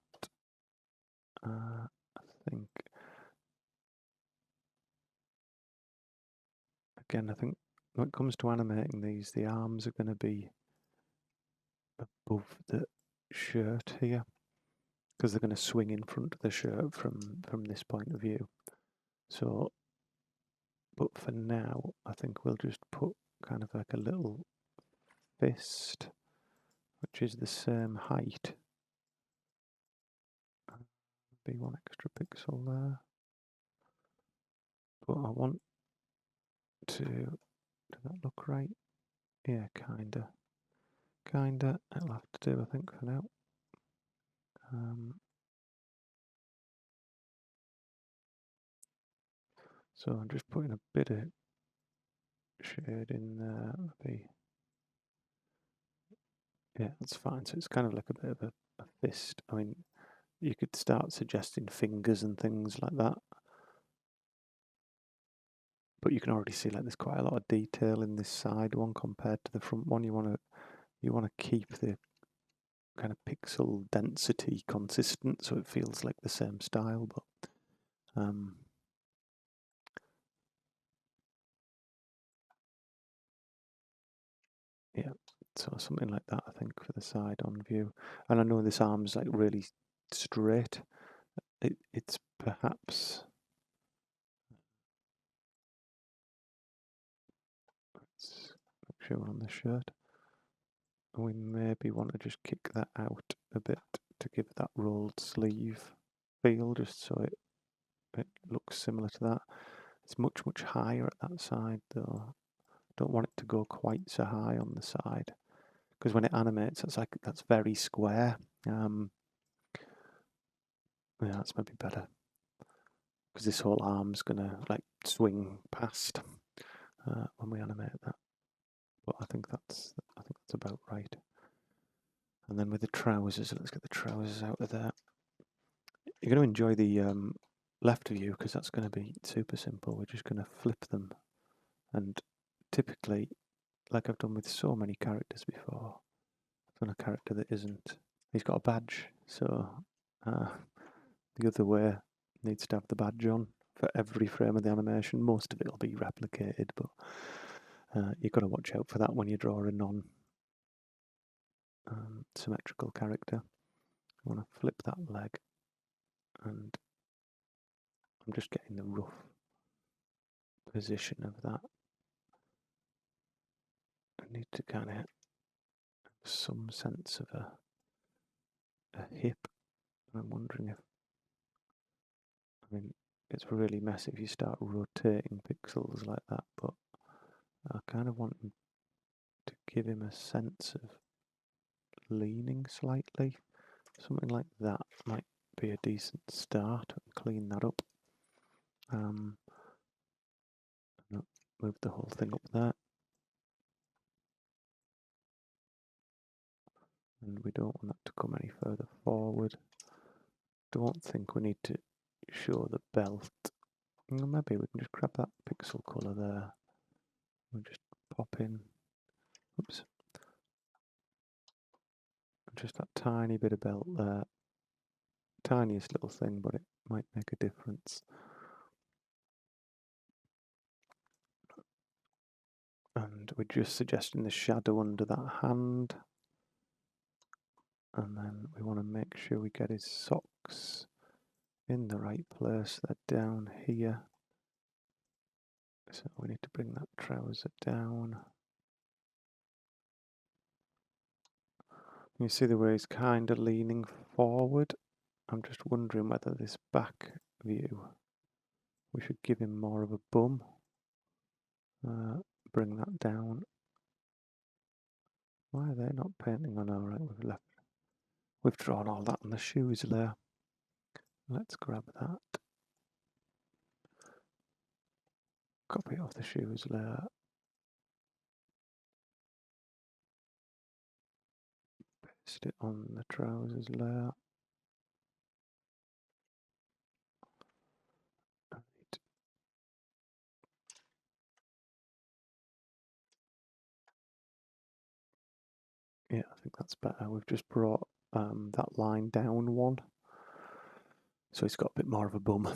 I think, again, I think when it comes to animating these, the arms are going to be above the shirt here, because they're going to swing in front of the shirt from this point of view. So, but for now, I think we'll just put kind of like a little fist, which is the same height. Be one extra pixel there. But I want to, does that look right? Yeah, kinda. It'll have to do, I think, for now. So I'm just putting a bit of shade in there. Maybe, yeah, that's fine. So it's kind of like a bit of a fist. I mean, you could start suggesting fingers and things like that. But you can already see like there's quite a lot of detail in this side one compared to the front one. You want to keep the kind of pixel density consistent, so it feels like the same style. But yeah, so something like that, I think, for the side on view. And I know this arm's like really straight. It's perhaps, let's make sure we're on the shirt. We maybe want to just kick that out a bit to give that rolled sleeve feel, just so it looks similar to that. It's much higher at that side though. Don't want it to go quite so high on the side, because when it animates, that's very square. Yeah, that's maybe better, because this whole arm's gonna like swing past when we animate that. But I think that's about right. And then with the trousers, let's get the trousers out of there. You're going to enjoy the left view, because that's going to be super simple. We're just going to flip them, and typically, like I've done with so many characters before, I've done a character that isn't. He's got a badge, so the other way needs to have the badge on for every frame of the animation. Most of it will be replicated, but you've got to watch out for that when you draw a non-symmetrical character. You want to flip that leg, and I'm just getting the rough position of that. I need to kind of have some sense of a hip. I'm wondering if, I mean, it's really messy if you start rotating pixels like that, but I kind of want to give him a sense of leaning slightly. Something like that might be a decent start. Clean that up. Move the whole thing up there. And we don't want that to come any further forward. Don't think we need to show the belt. Maybe we can just grab that pixel colour there. We'll just pop in. Oops. Just that tiny bit of belt there. Tiniest little thing, but it might make a difference. And we're just suggesting the shadow under that hand. And then we want to make sure we get his socks in the right place. They're down here. So we need to bring that trouser down. You see the way he's kind of leaning forward. I'm just wondering whether this back view, we should give him more of a bum. Bring that down. Why are they not painting on? Alright, we've drawn all that on the shoes layer. Let's grab that. Copy off the shoes layer. Paste it on the trousers layer. Yeah, I think that's better. We've just brought that line down one, so it's got a bit more of a bum.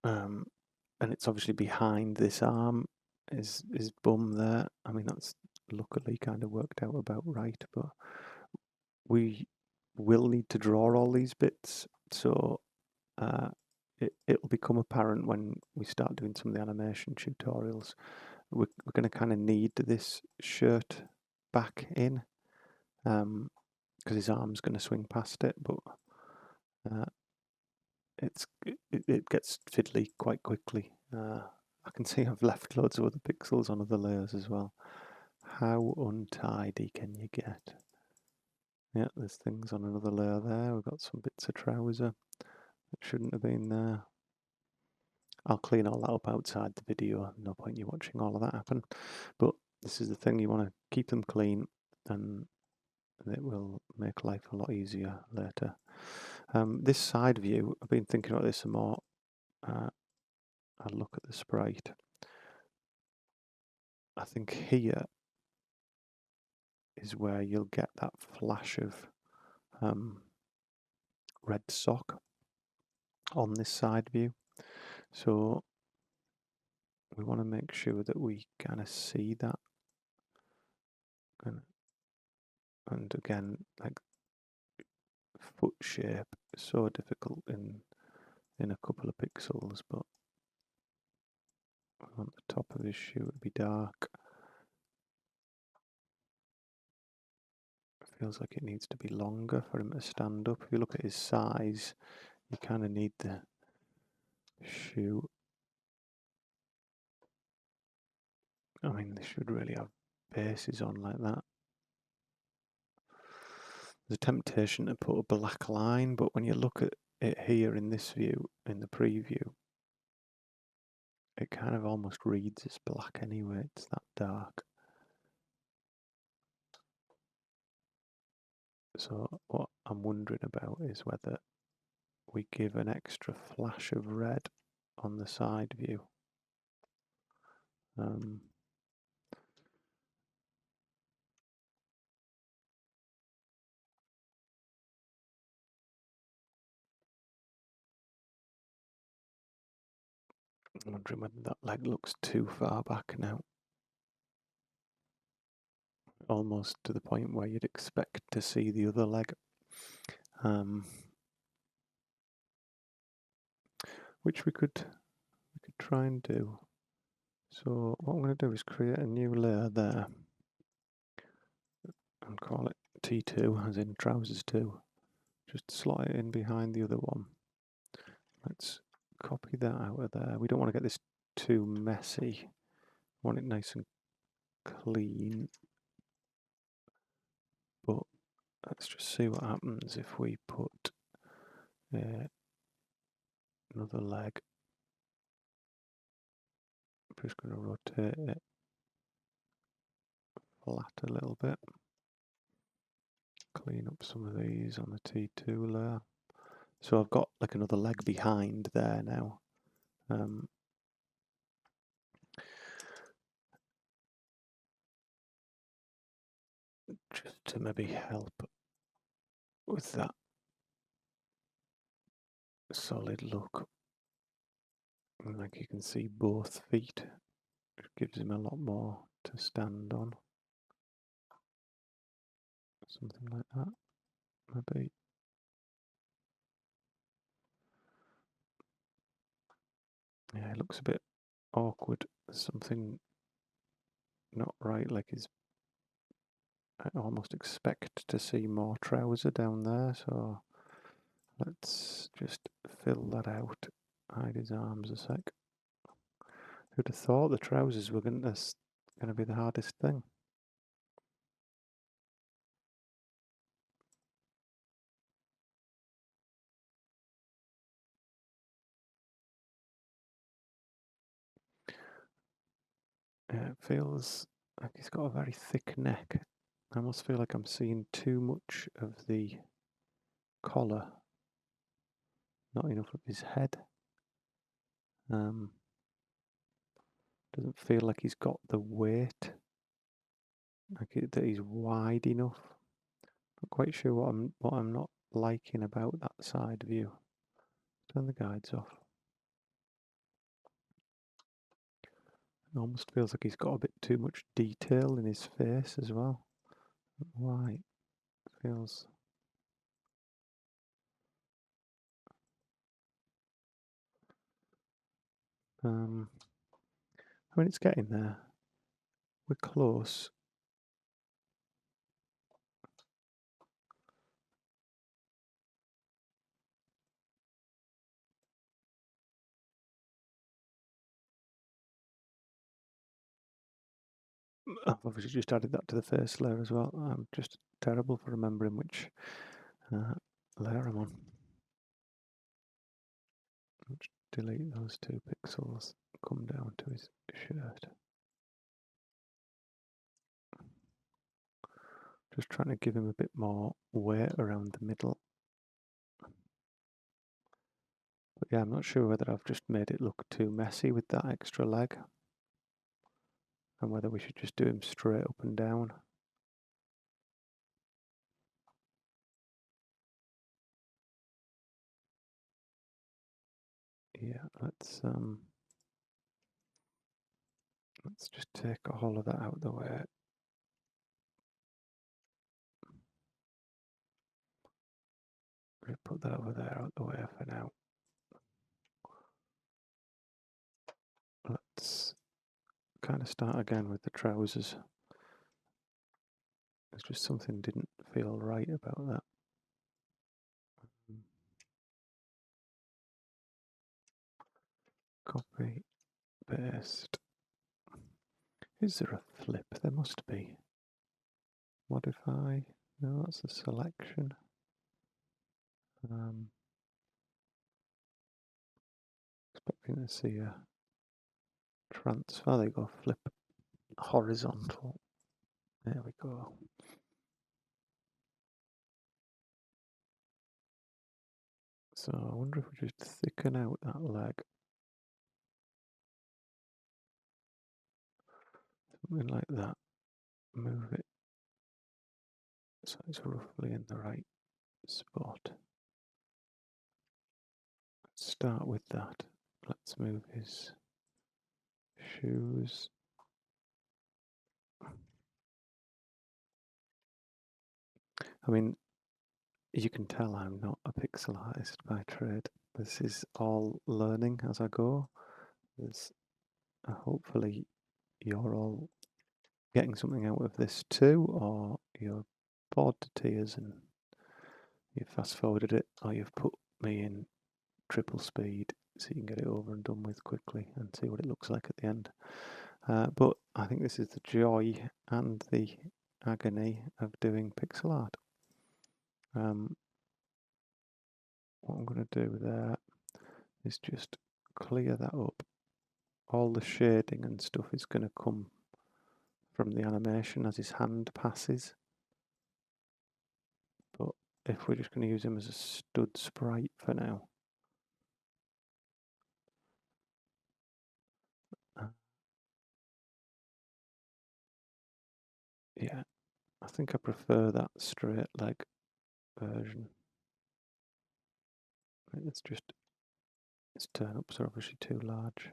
And it's obviously behind this arm is bum there. I mean, that's luckily kind of worked out about right, but we will need to draw all these bits, so it'll become apparent when we start doing some of the animation tutorials. We're going to kind of need this shirt back in, because his arm's going to swing past it, but it gets fiddly quite quickly. I can see I've left loads of other pixels on other layers as well. How untidy can you get? Yeah, there's things on another layer there. We've got some bits of trouser that shouldn't have been there. I'll clean all that up outside the video. No point you watching all of that happen. But this is the thing, you want to keep them clean, and it will make life a lot easier later. This side view, I've been thinking about this some more. I'll look at the sprite. I think here is where you'll get that flash of red sock on this side view. So we want to make sure that we kind of see that. And again, like foot shape, so difficult in a couple of pixels, but we want the top of his shoe to be dark. It feels like it needs to be longer for him to stand up. If you look at his size, you kind of need the shoe. I mean, they should really have bases on like that. There's a temptation to put a black line, but when you look at it here in this view, in the preview, it kind of almost reads as black anyway, it's that dark. So what I'm wondering about is whether we give an extra flash of red on the side view. I'm wondering whether that leg looks too far back now. Almost to the point where you'd expect to see the other leg. Which we could try and do. So what I'm going to do is create a new layer there and call it T2, as in trousers 2. Just slot it in behind the other one. Let's copy that out of there. We don't want to get this too messy. We want it nice and clean. But let's just see what happens if we put another leg. I'm just going to rotate it flat a little bit. Clean up some of these on the T2 layer. So I've got like another leg behind there now. Just to maybe help with that solid look. And like you can see both feet, it gives him a lot more to stand on. Something like that, maybe. Yeah, it looks a bit awkward. There's something not right, like I almost expect to see more trouser down there, so let's just fill that out. Hide his arms a sec. Who'd have thought the trousers were going to be the hardest thing? Yeah, it feels like he's got a very thick neck. I almost feel like I'm seeing too much of the collar, not enough of his head. Doesn't feel like he's got the weight, that he's wide enough. Not quite sure what I'm not liking about that side view. Turn the guides off. It almost feels like he's got a bit too much detail in his face as well. Why? It feels. I mean, it's getting there. We're close. I've obviously just added that to the face layer as well. I'm just terrible for remembering which layer I'm on. Let's delete those 2 pixels, come down to his shirt. Just trying to give him a bit more weight around the middle. But yeah, I'm not sure whether I've just made it look too messy with that extra leg, and whether we should just do him straight up and down. Yeah, let's just take all of that out of the way. Put that over there out of the way for now. Let's kind of start again with the trousers. There's just something didn't feel right about that. Copy, paste. Is there a flip? There must be. Modify. No, that's the selection. Expecting to see a transfer. There you go. Flip horizontal. There we go. So I wonder if we just thicken out that leg. Something like that. Move it so it's roughly in the right spot. Let's start with that. Let's move his shoes. I mean, you can tell I'm not a pixel artist by trade. This is all learning as I go. There's hopefully you're all getting something out of this too, or you're bored to tears and you've fast forwarded it, or you've put me in triple speed so you can get it over and done with quickly and see what it looks like at the end. But I think this is the joy and the agony of doing pixel art. What I'm going to do there is just clear that up. All the shading and stuff is going to come from the animation as his hand passes. But if we're just going to use him as a stud sprite for now, yeah, I think I prefer that straight leg version. It's just, its turn-ups are obviously too large.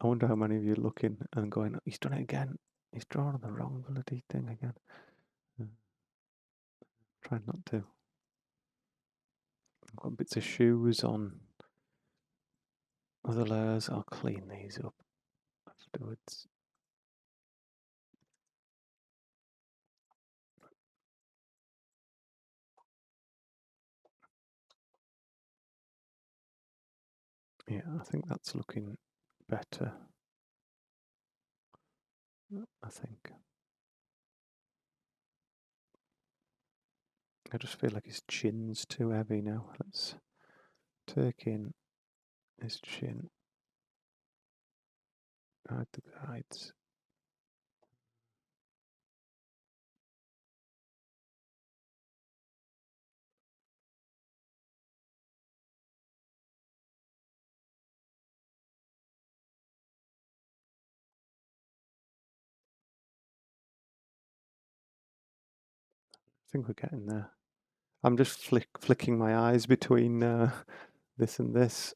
I wonder how many of you are looking and going, he's done it again. He's drawn on the wrong bloody thing again. Try not to. I've got bits of shoes on other layers. I'll clean these up afterwards. Yeah, I think that's looking better. I think. I just feel like his chin's too heavy now. Let's take in his chin. Hide the guides. I think we're getting there. I'm just flicking my eyes between this and this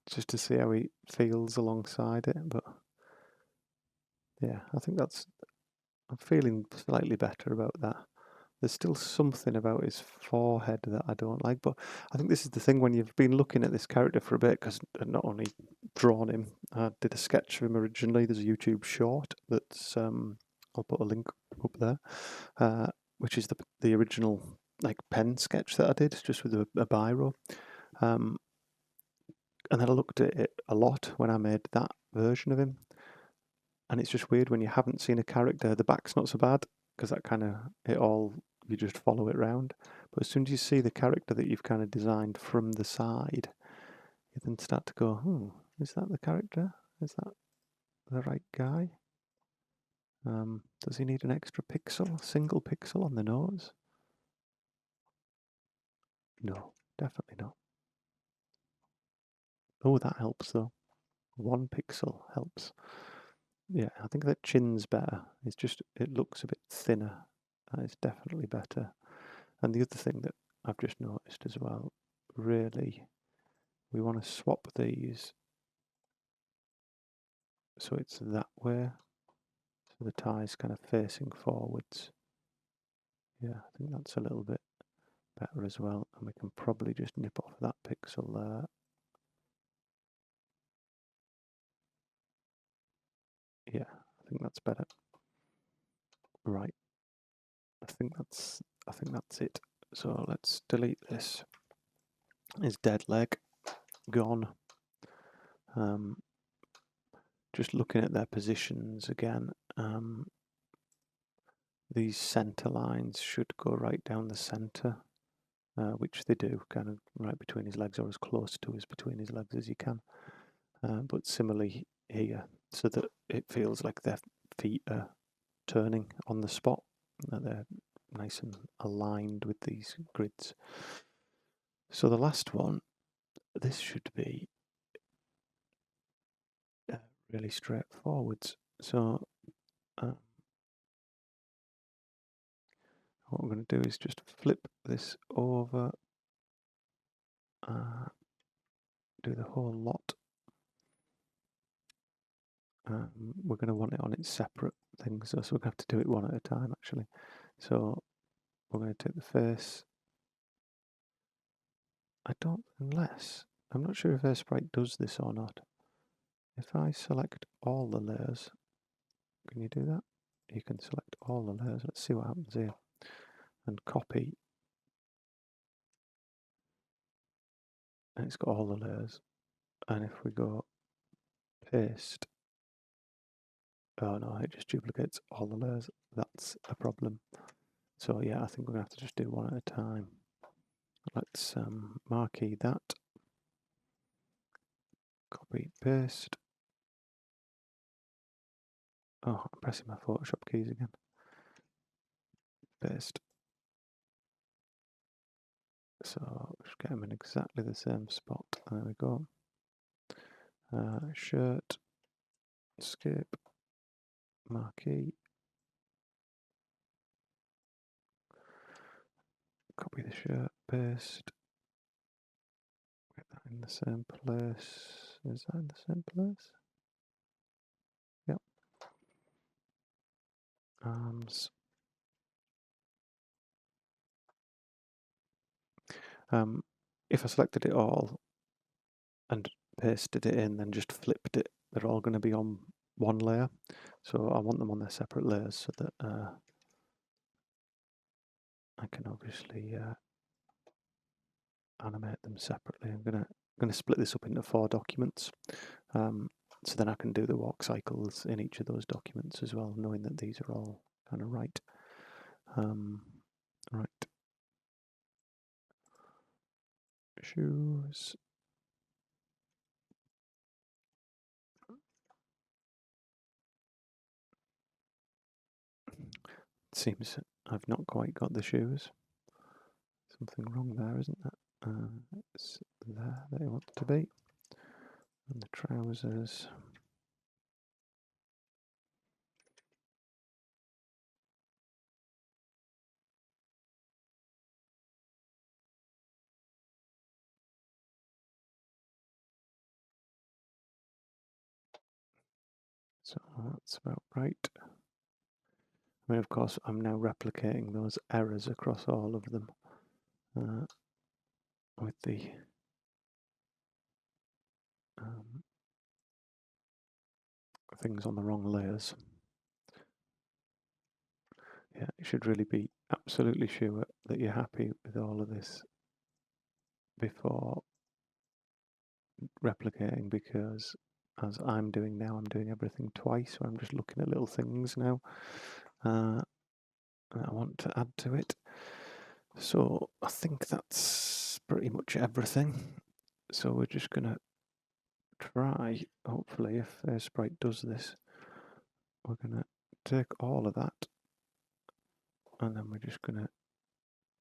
just to see how he feels alongside it. But yeah, I think I'm feeling slightly better about that. There's still something about his forehead that I don't like, but I think this is the thing when you've been looking at this character for a bit, because I've not only drawn him, I did a sketch of him originally. There's a YouTube short that's I'll put a link up there, which is the original like pen sketch that I did just with a biro. And then I looked at it a lot when I made that version of him, and it's just weird when you haven't seen a character. The back's not so bad because that kind of you just follow it round. But as soon as you see the character that you've kind of designed from the side, you then start to go, is that the character? Is that the right guy? Does he need an extra pixel, single pixel on the nose? No, definitely not. Oh, that helps though. 1 pixel helps. Yeah, I think that chin's better. It looks a bit thinner. That is definitely better. And the other thing that I've just noticed as well, really, we want to swap these so it's that way. So the tie's kind of facing forwards. Yeah, I think that's a little bit better as well. And we can probably just nip off that pixel there. Yeah, I think that's better. Right. I think that's it. So let's delete this. His dead leg gone. Just looking at their positions again. These centre lines should go right down the centre, which they do, kind of right between his legs or as close to between his legs as you can. But similarly here, so that it feels like their feet are turning on the spot, that they're nice and aligned with these grids. So the last one, this should be really straightforward. So what I'm going to do is just flip this over, do the whole lot. We're going to want it on its separate things, so we're going to have to do it one at a time actually. So we're going to take the face. I'm not sure if sprite does this or not. If I select all the layers, can you do that? You can select all the layers. Let's see what happens here. And copy. And it's got all the layers. And if we go paste, oh no, it just duplicates all the layers. That's a problem. So yeah, I think we're going to have to just do one at a time. Let's marquee that. Copy, paste. Oh, I'm pressing my Photoshop keys again. Paste. So just get them in exactly the same spot. There we go. Shirt, skip, marquee. Copy the shirt, paste. Get that in the same place. Is that in the same place? Yep. Arms. if I selected it all and pasted it in, then just flipped it, they're all going to be on one layer. So I want them on their separate layers so that I can obviously animate them separately. I'm gonna split this up into 4 documents, so then I can do the walk cycles in each of those documents as well, knowing that these are all kind of right. Right. Shoes. Seems I've not quite got the shoes. Something wrong there, isn't there? It's there that it wants to be. And the trousers. So that's about right. I mean, of course, I'm now replicating those errors across all of them with the things on the wrong layers. Yeah, you should really be absolutely sure that you're happy with all of this before replicating, because as I'm doing now, I'm doing everything twice, so I'm just looking at little things now that I want to add to it. So I think that's pretty much everything. So we're just going to try, hopefully, if Sprite does this, we're going to take all of that and then we're just going to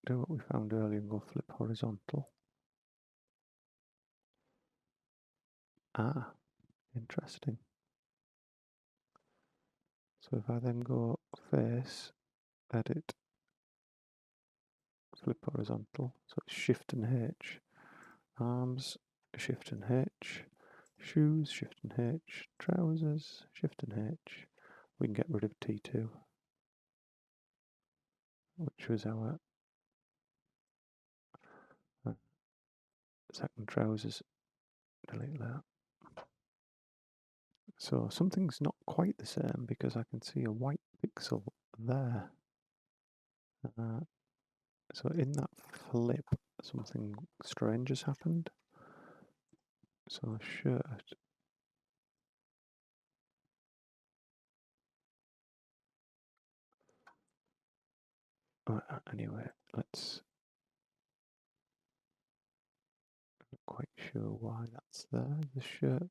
do what we found earlier and go flip horizontal. Ah, interesting. So if I then go face, edit, flip horizontal, so it's Shift and H, arms, Shift and H, shoes, Shift and H, trousers, Shift and H. We can get rid of T2, which was our second trousers. Delete that. So something's not quite the same because I can see a white pixel there. So in that flip, something strange has happened. So shirt. Anyway, let's. Not quite sure why that's there. The shirt.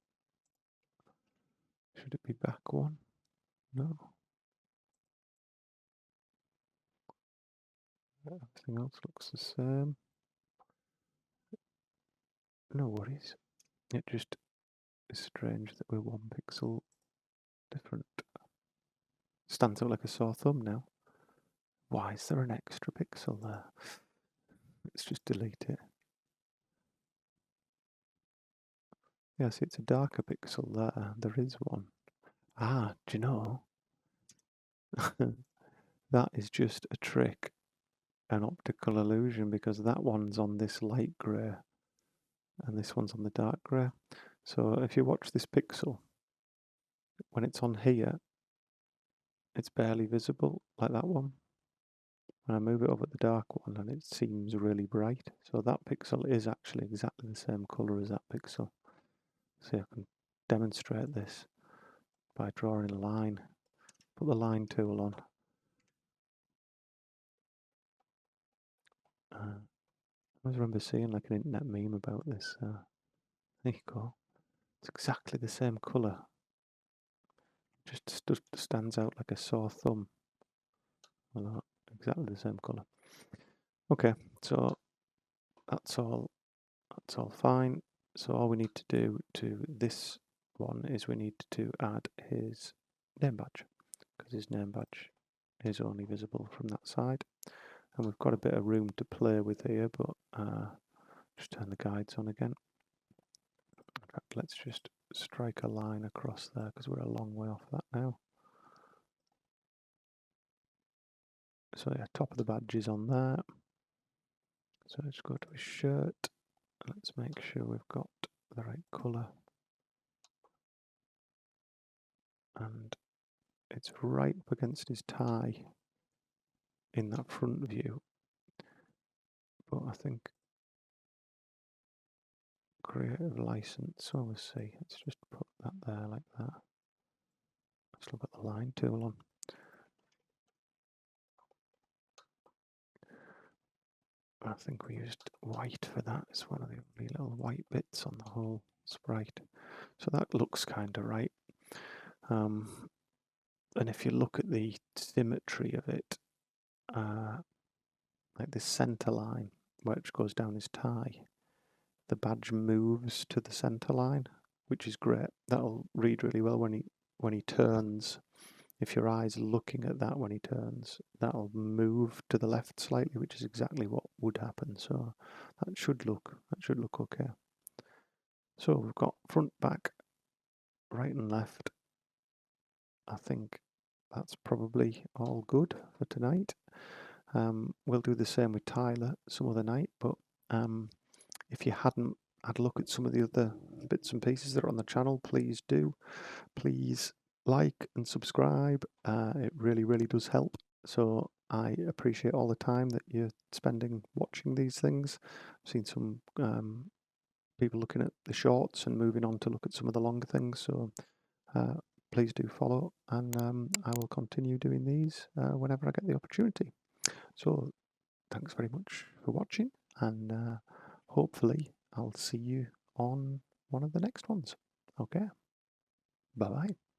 Should it be back one? No. Everything else looks the same. No worries. It just is strange that we're 1 pixel different. Stands out like a sore thumb now. Why is there an extra pixel there? Let's just delete it. Yes, it's a darker pixel there. There is one. Ah, do you know? That is just a trick, an optical illusion, because that one's on this light grey and this one's on the dark grey. So if you watch this pixel, when it's on here, it's barely visible, like that one. When I move it over the dark one, and it seems really bright. So that pixel is actually exactly the same colour as that pixel. See, I can demonstrate this by drawing a line. Put the line tool on. I always remember seeing like an internet meme about this. There you go. It's exactly the same colour. Just stands out like a sore thumb. Well, exactly the same colour. Okay, so that's all fine. So all we need to do to this one is we need to add his name badge, because his name badge is only visible from that side. And we've got a bit of room to play with here, but just turn the guides on again. In fact, let's just strike a line across there because we're a long way off that now. So yeah, top of the badge is on there. So let's go to his shirt. Let's make sure we've got the right colour. And it's right up against his tie in that front view. But I think creative license, so we'll see. Let's just put that there like that. Let's look at the line tool on. I think we used white for that. It's one of the only little white bits on the whole sprite. So that looks kind of right. And if you look at the symmetry of it, like this center line, which goes down his tie, the badge moves to the center line, which is great. That'll read really well when he turns. If your eye's looking at that when he turns, that'll move to the left slightly, which is exactly what would happen. So that should look okay. So we've got front, back, right and left. I think that's probably all good for tonight. We'll do the same with Tyler some other night, but if you hadn't had a look at some of the other bits and pieces that are on the channel, please do. Please like and subscribe. It really, really does help. So I appreciate all the time that you're spending watching these things. I've seen some people looking at the shorts and moving on to look at some of the longer things. So please do follow, and I will continue doing these whenever I get the opportunity. So thanks very much for watching, and hopefully I'll see you on one of the next ones. Okay, bye bye.